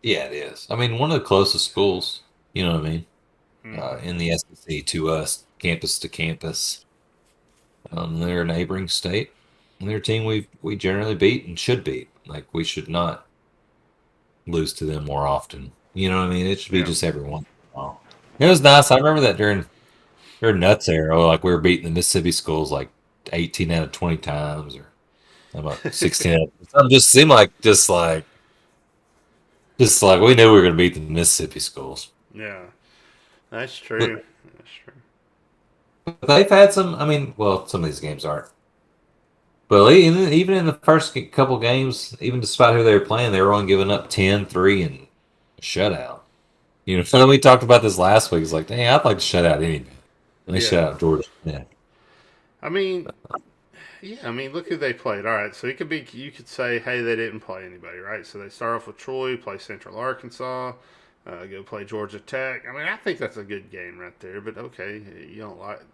Yeah, it is. One of the closest schools. You know what I mean? In the SEC to us, campus to campus. They're a neighboring state, and they're a team we generally beat and should beat. Like, we should not lose to them more often. You know what I mean? It should be just every once in a while. It was nice. I remember that during Nuts era, like we were beating the Mississippi schools like 18 out of 20 times, or about 16 out of something. Just seemed like we knew we were going to beat the Mississippi schools. Yeah, that's true. But they've had some. Some of these games aren't. But even in the first couple games, even despite who they were playing, they were only giving up 10, 3, and a shutout. So we talked about this last week. It's like, dang, I'd like to shut out anybody. And they shut out Georgia. Yeah. Look who they played. All right, so you could say, hey, they didn't play anybody, right? So they start off with Troy, play Central Arkansas, Go play Georgia Tech. I mean, I think that's a good game right there. But okay,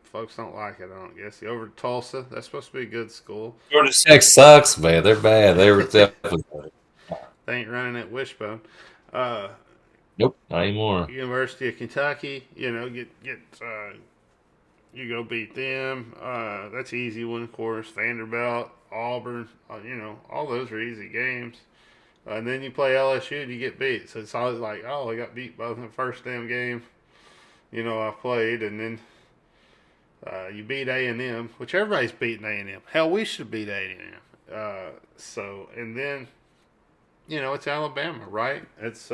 folks don't like it. I don't guess. Over to Tulsa, that's supposed to be a good school. Georgia Tech sucks, man. They're bad. They were definitely. They ain't running at Wishbone. Nope, not anymore. University of Kentucky, you go beat them. That's an easy one, of course. Vanderbilt, Auburn, all those are easy games. And then you play LSU and you get beat. So it's always like, oh, I got beat both in the first damn game, I played. And then you beat A&M, which everybody's beating A&M. Hell, we should beat A&M. And then, it's Alabama, right? It's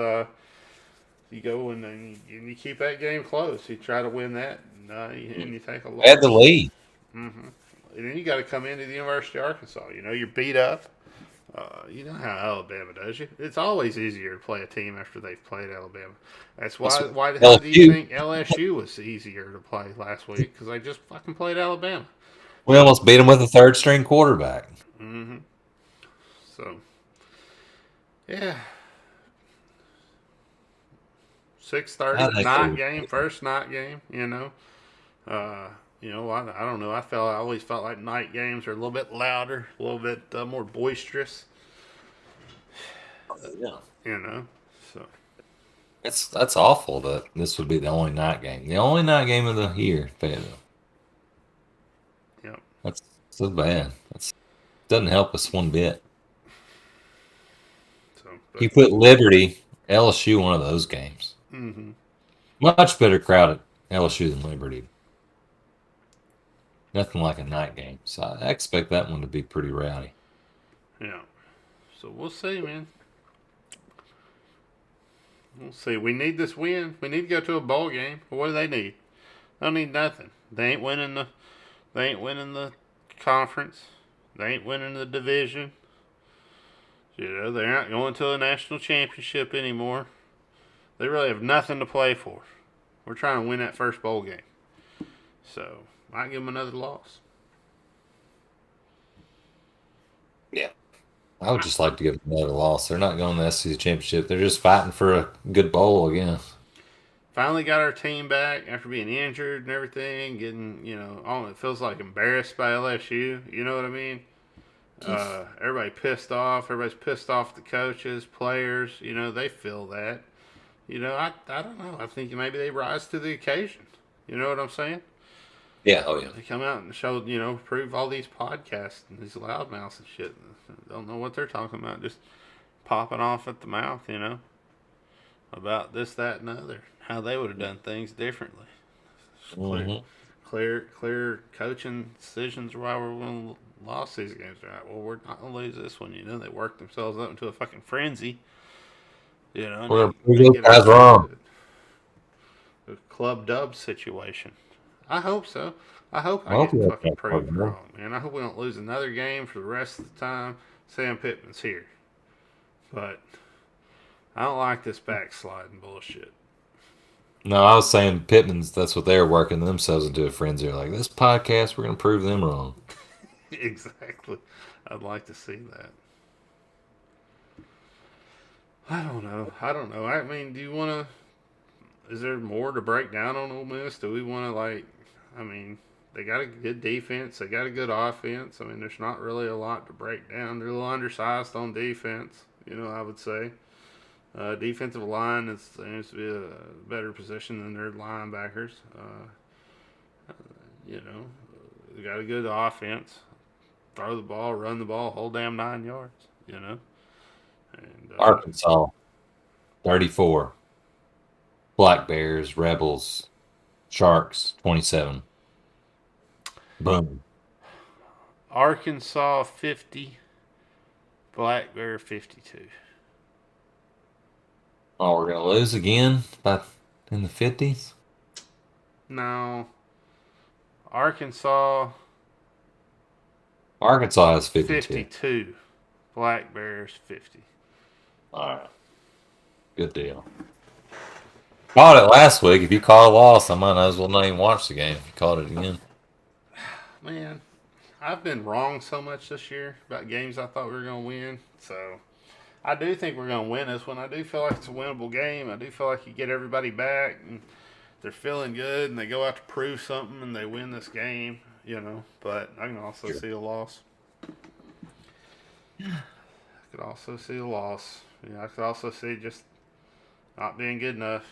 you go and you keep that game close. You try to win that, and you take a loss. Had the lead. Mm-hmm. And then you got to come into the University of Arkansas. You're beat up. You know how Alabama does you. It's always easier to play a team after they've played Alabama. That's why. Why the hell do you think LSU was easier to play last week? Because they just fucking played Alabama. We almost beat them with a third-string quarterback. Mm-hmm. So, yeah. 6:30 night game, first night game. I don't know. I always felt like night games are a little bit louder, a little bit more boisterous. Yeah. So that's awful that this would be the only night game. The only night game of the year, Fayetteville. Yep. That's so bad. That doesn't help us one bit. You put Liberty, LSU, one of those games. Mm-hmm. Much better crowd at LSU than Liberty. Nothing like a night game. So I expect that one to be pretty rowdy. Yeah. So we'll see, man. We'll see. We need this win. We need to go to a bowl game. What do they need? They don't need nothing. They ain't winning the conference. They ain't winning the division. They're not going to a national championship anymore. They really have nothing to play for. We're trying to win that first bowl game. So, might give them another loss. Yeah. I would just like to give them another loss. They're not going to the SEC championship. They're just fighting for a good bowl again. Finally got our team back after being injured and everything. Getting, it feels like embarrassed by LSU. You know what I mean? Everybody pissed off. Everybody's pissed off at the coaches, players. They feel that. I don't know. I think maybe they rise to the occasion. You know what I'm saying? Yeah, oh yeah. They come out and show, prove all these podcasts and these loudmouths and shit. Don't know what they're talking about. Just popping off at the mouth, about this, that, and the other. How they would have done things differently. Clear coaching decisions why we're going to lost these games. Right? Well, we're not going to lose this one. They worked themselves up into a fucking frenzy. We're going to prove those guys wrong. A club dub situation. I hope so. I hope I get fucking proved wrong, man. I hope we don't lose another game for the rest of the time Sam Pittman's here. But I don't like this backsliding bullshit. No, I was saying Pittman's, that's what they're working themselves into a frenzy. They're like, this podcast, we're going to prove them wrong. Exactly. I'd like to see that. I don't know. I mean, do you want to... Is there more to break down on Ole Miss? Do we want to, they got a good defense. They got a good offense. There's not really a lot to break down. They're a little undersized on defense, I would say. Defensive line seems to be a better position than their linebackers. They got a good offense. Throw the ball, run the ball, whole damn 9 yards, And, Arkansas, 34. Black Bears, Rebels, Sharks, 27. Boom. Arkansas, 50. Black Bear, 52. Oh, we're going to lose again in the 50s? No. Arkansas has 52. 52. Black Bears, 50. All right. Good deal. Called it last week. If you call a loss, I might as well not even watch the game if you called it again. Man, I've been wrong so much this year about games I thought we were going to win. So, I do think we're going to win this one. I do feel like it's a winnable game. I do feel like you get everybody back and they're feeling good and they go out to prove something and they win this game, But I can also see a loss. I could also see a loss. I could also see just not being good enough,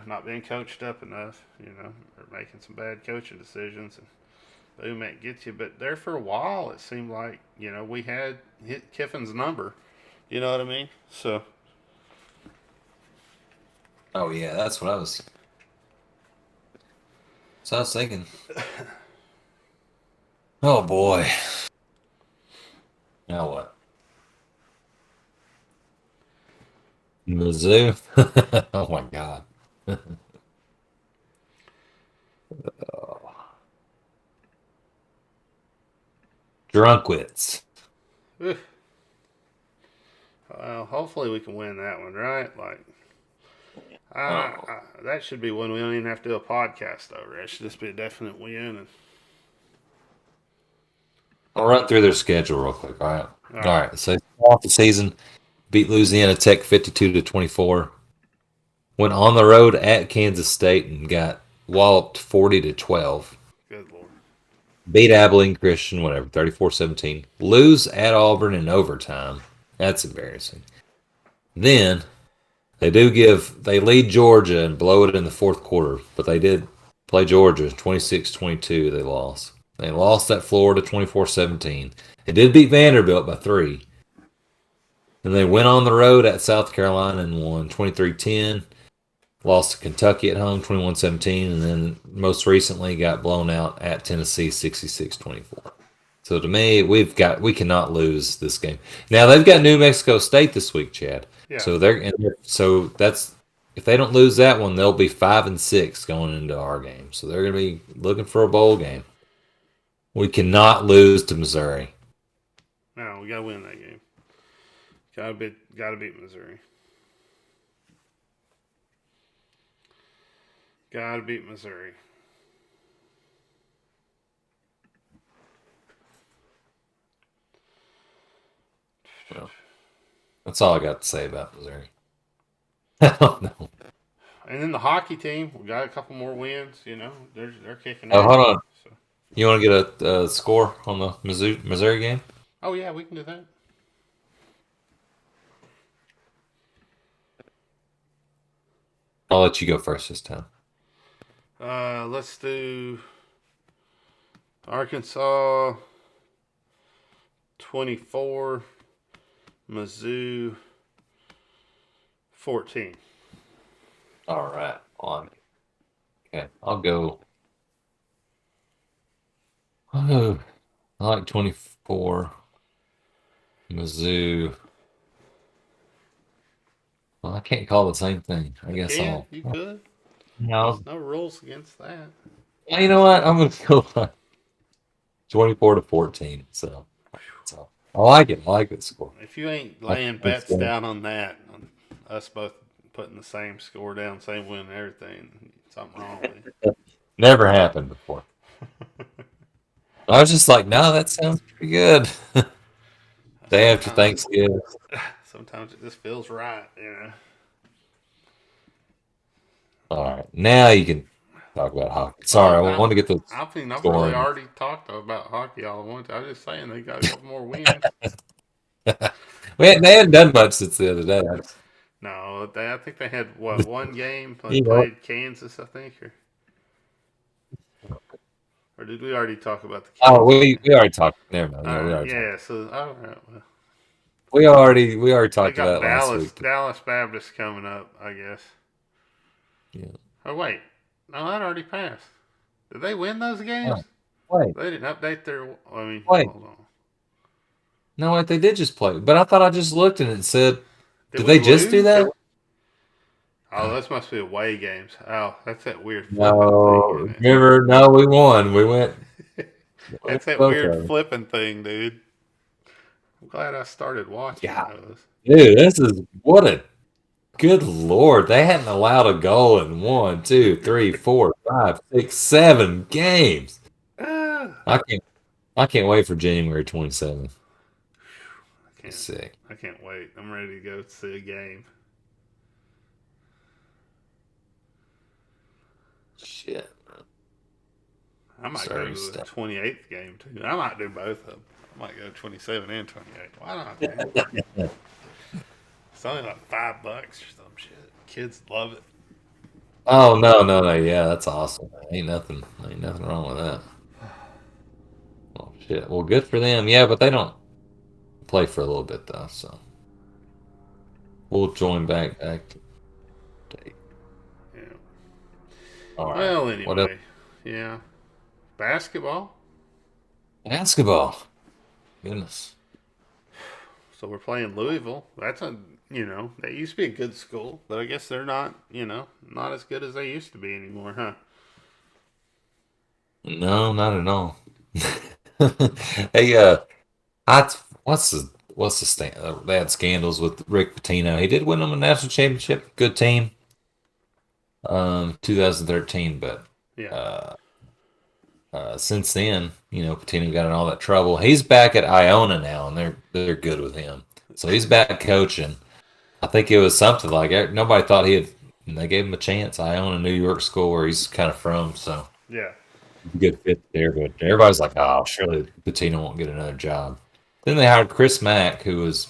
not being coached up enough, or making some bad coaching decisions and boom, it gets you. But there for a while, it seemed like, we had hit Kiffin's number. You know what I mean? So. Oh, yeah, that's what I was. So I was thinking. Oh, boy. Now what? Mizzou? Oh, my God. Drunkwits. Well, hopefully we can win that one, right? That should be one we don't even have to do a podcast over. It should just be a definite win. And I'll run through their schedule real quick. All right. So off the season, beat Louisiana Tech 52-24. Went on the road at Kansas State and got walloped 40-12. Good Lord. Beat Abilene Christian, 34-17. Lose at Auburn in overtime. That's embarrassing. Then they lead Georgia and blow it in the fourth quarter, but they did play Georgia 26-22. They lost. They lost at Florida 24-17. They did beat Vanderbilt by 3. Then they went on the road at South Carolina and won 23-10. Lost to Kentucky at home 21-17, and then most recently got blown out at Tennessee 66-24. So to me, we cannot lose this game. Now they've got New Mexico State this week, Chad. Yeah. So that's if they don't lose that one, they'll be 5-6 going into our game. So they're going to be looking for a bowl game. We cannot lose to Missouri. No, we got to win that game. Got to beat Missouri. Got to beat Missouri. Well, that's all I got to say about Missouri. I don't know. And then the hockey team, we got a couple more wins. They're kicking. Oh, hold on. So. You want to get a score on the Missouri game? Oh yeah, we can do that. I'll let you go first this time. Let's do Arkansas 24, Mizzou 14. All right, on. Okay, I'll go. I like 24. Mizzou. Well, I can't call it the same thing. I guess I'll. You could. No. There's no rules against that. You know what? I'm going to go 24-14. So I like it. I like the score. If you ain't laying bets down on that, on us both putting the same score down, same win and everything, something wrong with it. Never happened before. I was just like, no, that sounds pretty good. Day after Thanksgiving. Sometimes it just feels right, All right, now you can talk about hockey. Sorry, I want to get the. I've really already talked about hockey all I want to. I was just saying they got a couple more wins. They hadn't done much since the other day. No, I think they had one game. They played Kansas, I think, or did we already talk about the Kansas? Oh, we already talked. Never mind. No, we already talked. So all right. Well, we already talked about Dallas last week. Dallas Baptist coming up, I guess. Yeah. Oh wait, no, that already passed. Did they win those games? Wait. They didn't update their. Wait. Hold on. No, wait, they did just play. But I thought I just looked and it said, did they we just lose? do that? Oh, those must be away games. Oh, that's that weird flipping No, thing. remember? No, we won. We went. That's that weird flipping thing, dude. I'm glad I started watching those. Dude, this is what a good Lord. They hadn't allowed a goal in 1, 2, 3, 4, 5, 6, 7 games. I can't wait for January 27th. can't. Sick. I can't wait. I'm ready to go see a game. Shit. I might Sorry, go to the step. 28th game too. I might do both of them. I might go 27 and 28. Why not? Man? It's only like $5 or some shit. Kids love it. Oh no. Yeah, that's awesome. Ain't nothing wrong with that. Oh shit. Well, good for them. Yeah, but they don't play for a little bit though, so we'll join back. Yeah. All right. Well, What else? anyway, yeah. Basketball. Basketball. Goodness. So we're playing Louisville. That's they used to be a good school, but I guess they're not, not as good as they used to be anymore, huh? No, not at all. Hey, what's the stand? They had scandals with Rick Pitino. He did win them a national championship. Good team. 2013, but Yeah. since then, Pitino got in all that trouble. He's back at Iona now, and they're good with him. So he's back coaching. I think it was something like nobody thought they gave him a chance. Iona, New York school where he's kind of from, so Yeah. good fit there. But everybody's like, oh, surely Pitino won't get another job. Then they hired Chris Mack, who was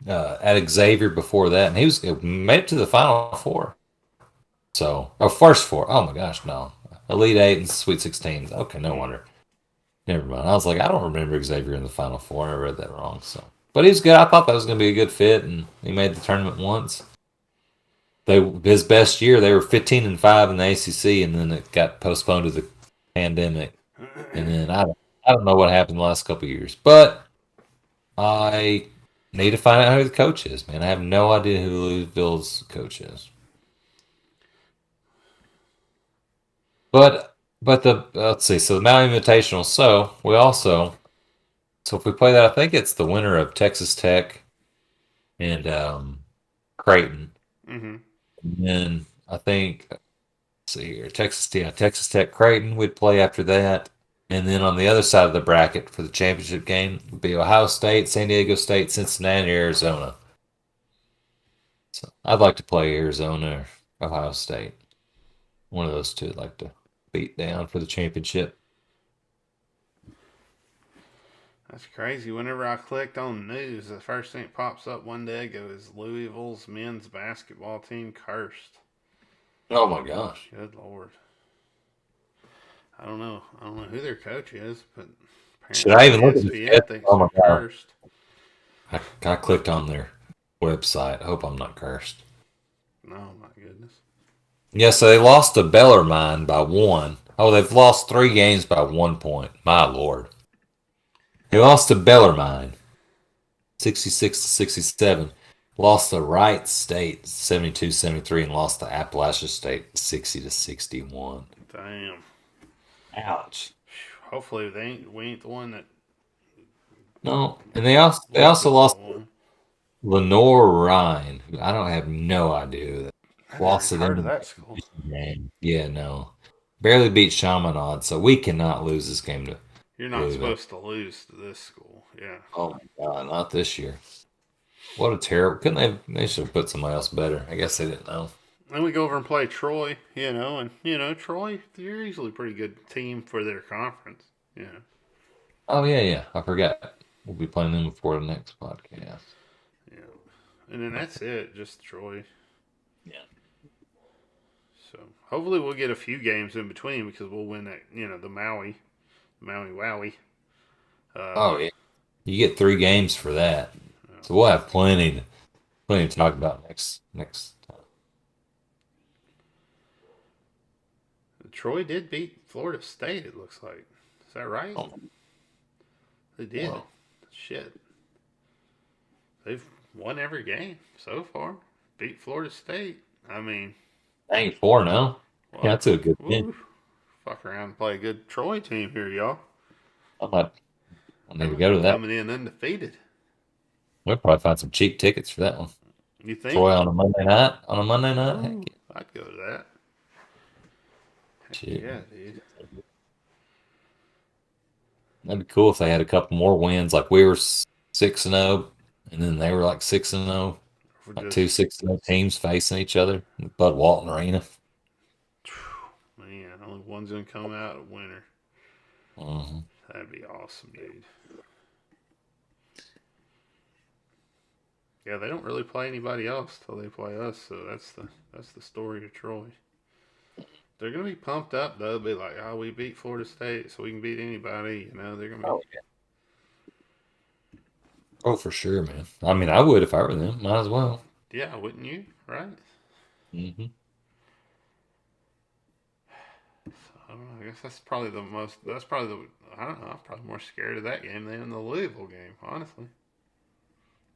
at Xavier before that, and he made it to the Final Four. So, first four. Oh my gosh, no. Elite Eight and Sweet 16. Okay, no wonder. Never mind. I was like, I don't remember Xavier in the Final Four. I read that wrong. So, but he's good. I thought that was going to be a good fit, and he made the tournament once. His best year, they were 15-5 in the ACC, and then it got postponed to the pandemic. And then I don't know what happened the last couple of years, but I need to find out who the coach is. Man, I have no idea who Louisville's coach is. But let's see. So the Maui Invitational. So if we play that, I think it's the winner of Texas Tech and Creighton. Mm-hmm. And then I think let's see here, Texas Tech, Creighton. We'd play after that, and then on the other side of the bracket for the championship game would be Ohio State, San Diego State, Cincinnati, Arizona. So I'd like to play Arizona or Ohio State. One of those two I'd like to beat down for the championship. That's crazy. Whenever I clicked on news, the first thing that pops up one day ago is Louisville's men's basketball team cursed. Oh my gosh. Good Lord. I don't know who their coach is, but should I even look at ESPN thinks oh my they're God. cursed. I clicked on their website. I hope I'm not cursed. Oh my goodness. Yeah, so they lost to Bellarmine by 1. Oh, they've lost 3 games by 1 point. My Lord. They lost to Bellarmine, 66-67. Lost to Wright State, 72-73, and lost to Appalachia State, 60-61. Damn. Ouch. Hopefully we ain't the one that. No, and they also lost Lenore Rhine, who I don't have no idea who that. Lost to them in that school. Game. Yeah, no. Barely beat Chaminade, so we cannot lose this game to. You're not supposed to lose to this school. Yeah. Oh my God, not this year. What a terrible. Couldn't they should have put somebody else better. I guess they didn't know. Then we go over and play Troy, and Troy, they're usually a pretty good team for their conference. Yeah. Oh yeah. I forgot. We'll be playing them before the next podcast. Yeah. And then that's it, just Troy. Yeah. So hopefully we'll get a few games in between because we'll win that, the Maui Wowie. Oh yeah. You get 3 games for that. So we'll have plenty to talk about next time. Troy did beat Florida State, it looks like. Is that right? Oh. They did. Wow. Shit. They've won every game so far. Beat Florida State. I mean. Dang, 4-0. Well, Yeah, that's a good win. Fuck around and play a good Troy team here, y'all. I need to go to that. Coming in undefeated. We'll probably find some cheap tickets for that one. You think? Troy on a Monday night? Ooh, Heck yeah. I'd go to that. Shit. Yeah, dude. That'd be cool if they had a couple more wins. Like we were 6-0, and then they were like 6-0, like two 6-0 teams facing each other in the Bud Walton Arena. Man, only one's gonna come out a winner. Mm-hmm. That'd be awesome, dude. Yeah, they don't really play anybody else till they play us, so that's the story of Troy. They're gonna be pumped up though. Be like, oh, we beat Florida State, so we can beat anybody. You know, they're gonna be. Oh, yeah. Oh, for sure, man. I mean, I would if I were them. Might as well. Yeah, wouldn't you? Right? Mm-hmm. I don't know. I guess that's probably the most. That's probably the. I don't know. I'm probably more scared of that game than the Louisville game, honestly.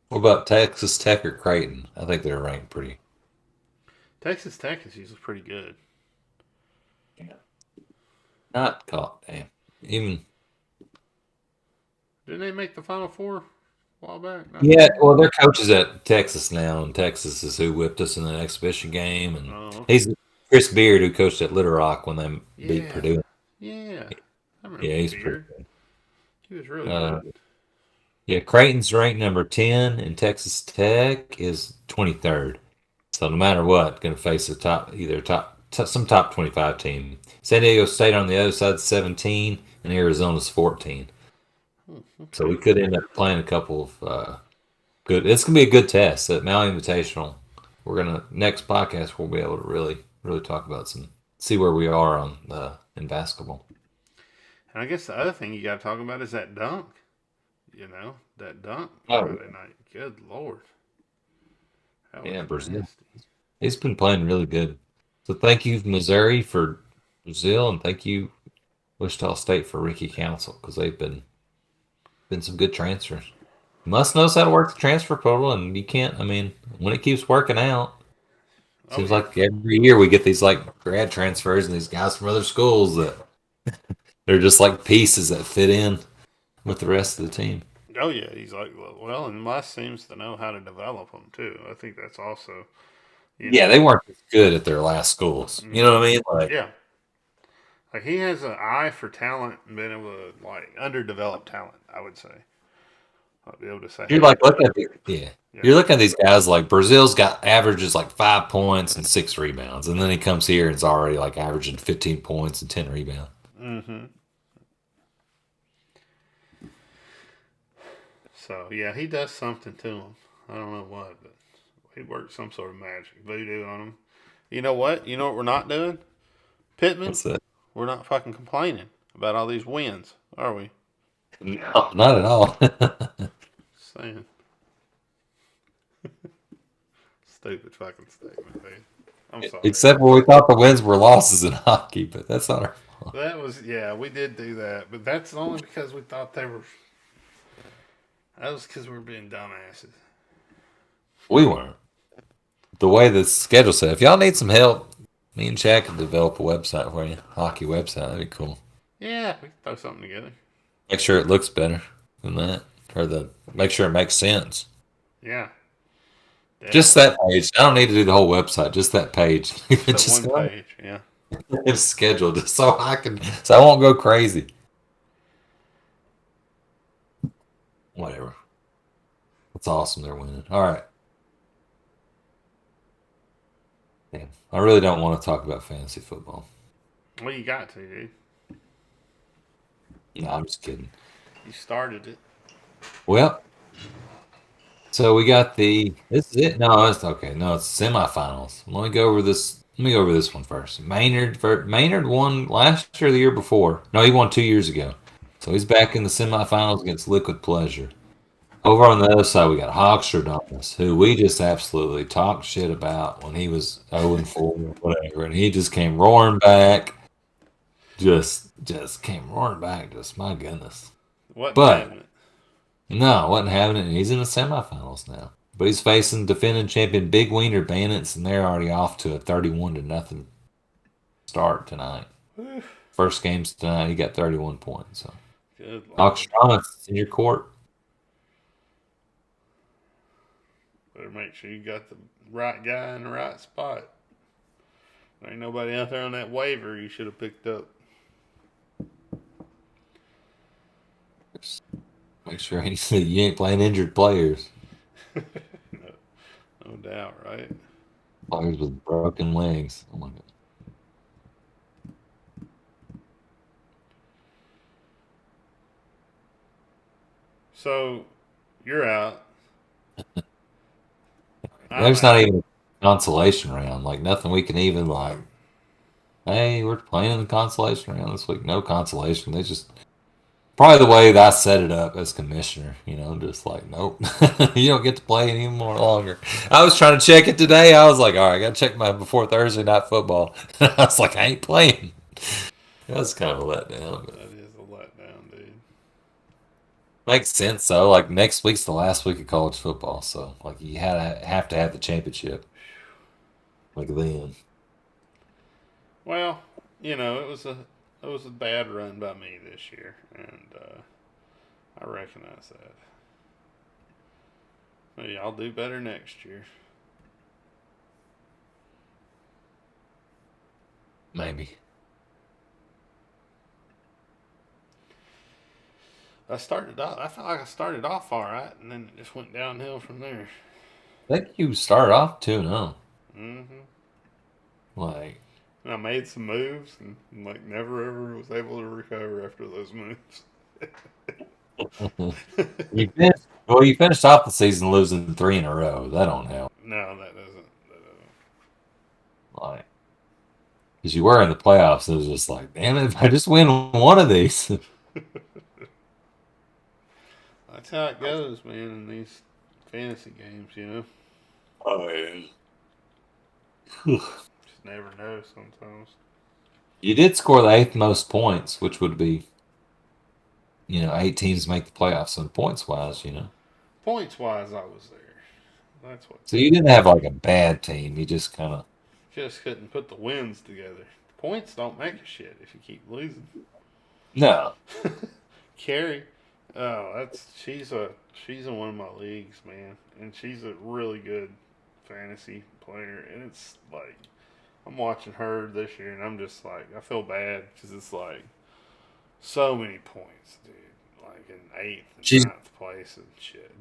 What about Texas Tech or Creighton? I think they're ranked pretty. Texas Tech is usually pretty good. Yeah. Not caught. Damn. Even. Didn't they make the Final Four a while back? No. Yeah, well, their coach is at Texas now, and Texas is who whipped us in the exhibition game, and okay. he's Chris Beard, who coached at Little Rock when they beat Purdue. Yeah. Yeah, he's pretty good. He was really good. Yeah, Creighton's ranked number 10, and Texas Tech is 23rd. So no matter what, going to face some top 25 team. San Diego State on the other side 17, and Arizona's 14. Okay. So we could end up playing a couple of good. It's going to be a good test at Maui Invitational. We're gonna next podcast we'll be able to really talk about see where we are in basketball. And I guess the other thing you got to talk about is that dunk. You know, that dunk Friday night. Good Lord. Yeah, Brazil. He's been playing really good. So thank you, Missouri, for Brazil, and thank you, Wichita State, for Ricky Council, because they've been some good transfers. You must know how to work the transfer portal, and you can't. I mean, when it keeps working out, seems like every year we get these like grad transfers and these guys from other schools that they're just like pieces that fit in with the rest of the team. Oh yeah, he's like, well, and Les seems to know how to develop them too. I think that's also. Yeah, they weren't as good at their last schools. You know what I mean? Like, yeah. Like he has an eye for talent and being able to like underdeveloped talent, I would say. I'll be able to say. You're like looking at You're looking at these guys like Brazil's got averages like 5 points and 6 rebounds, and then he comes here and is already like averaging 15 points and 10 rebounds. Mm-hmm. So yeah, he does something to him. I don't know what, but he works some sort of magic voodoo on him. You know what? You know what we're not doing? Pittman. What's that? We're not fucking complaining about all these wins, are we? No, not at all. Saying. Stupid fucking statement, dude. I'm sorry. Except when we thought the wins were losses in hockey, but that's not our fault. That was, yeah, we did do that, but that's only because we thought they were. That was because we were being dumbasses. We weren't. The way the schedule said, if y'all need some help, me and Chad can develop a website for you, hockey website. That'd be cool. Yeah, we can throw something together. Make sure it looks better than that, or make sure it makes sense. Yeah. Just that page. I don't need to do the whole website. Just that page. Just one page. Yeah. It's scheduled just so I won't go crazy. Whatever. That's awesome. They're winning. All right. Damn. I really don't want to talk about fantasy football. Well, you got to, dude. No, I'm just kidding. You started it. Well, so we got this is it. No, it's okay. No, it's semifinals. Let me go over this one first. Maynard won last year or the year before. No, he won 2 years ago. So he's back in the semifinals against Liquid Pleasure. Over on the other side, we got Hogstradamus, who we just absolutely talked shit about when he was 0-4 or whatever, and he just came roaring back. Just came roaring back. Just my goodness. Wasn't having it. And he's in the semifinals now. But he's facing defending champion Big Wiener Bandits, and they're already off to a 31-0 start tonight. First game's tonight. He got 31 points. So, Hogstradamus in your court. Better make sure you got the right guy in the right spot. There ain't nobody out there on that waiver you should have picked up. Make sure you ain't playing injured players. No doubt, right? Players with broken legs. Oh my God. So you're out. There's not even a consolation round. Like nothing we can even like. Hey, we're playing in the consolation round this week. No consolation. They just probably the way that I set it up as commissioner. Just like nope, you don't get to play anymore longer. I was trying to check it today. I was like, all right, I got to check my before Thursday night football. I was like, I ain't playing. That was kind of a letdown. But. That is a letdown, dude. Makes sense though. Like next week's the last week of college football, so like you have to have the championship. Like then. Well, it was a bad run by me this year, and I recognize that. Maybe I'll do better next year. Maybe. I felt like I started off all right, and then it just went downhill from there. I think you started off 2-0. Mm-hmm. Like. And I made some moves, and like never ever was able to recover after those moves. You finished off the season losing 3 in a row. That don't help. No, that doesn't. Like, because you were in the playoffs, it was just like, damn it, if I just win one of these. That's how it goes, man, in these fantasy games, Oh yeah. Just never know sometimes. You did score the 8th most points, which would be, 8 teams make the playoffs. So points wise, Points wise, I was there. That's what. So you didn't have like a bad team. You just kind of just couldn't put the wins together. Points don't make a shit if you keep losing. no. Carrie, she's in one of my leagues, man, and she's a really good fantasy player, and it's like I'm watching her this year, and I'm just like I feel bad because it's like so many points, dude. Like in 8th and 9th place and shit.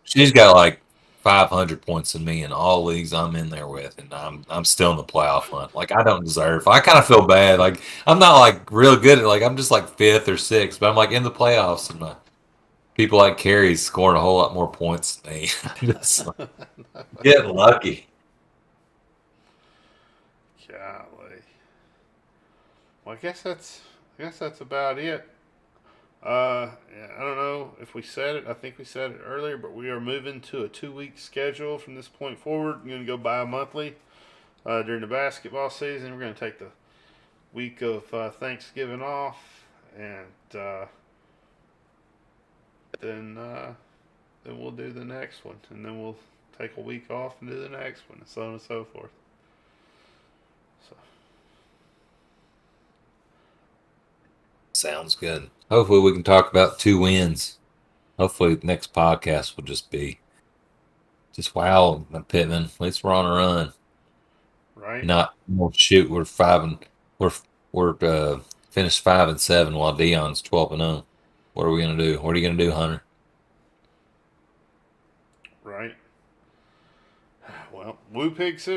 She's got like 500 points in me in all leagues I'm in there with, and I'm still in the playoff hunt. Like I don't deserve. I kind of feel bad. Like I'm not like real good at I'm just like 5th or 6th, but I'm like in the playoffs, and people like Carrie's scoring a whole lot more points than me. Just like, getting lucky. Golly. Well, I guess that's about it. I don't know if we said it. I think we said it earlier, but we are moving to a 2-week schedule from this point forward. We're going to go bi-monthly during the basketball season. We're going to take the week of Thanksgiving off, and then we'll do the next one, and then we'll take a week off and do the next one, and so on and so forth. So. Sounds good. Hopefully we can talk about 2 wins. Hopefully the next podcast will just be wow, Pittman. At least we're on a run. Right. Not shoot. We're finished 5-7 while Dion's 12-0. What are we gonna do? What are you gonna do, Hunter? Right. Well, Woo Pig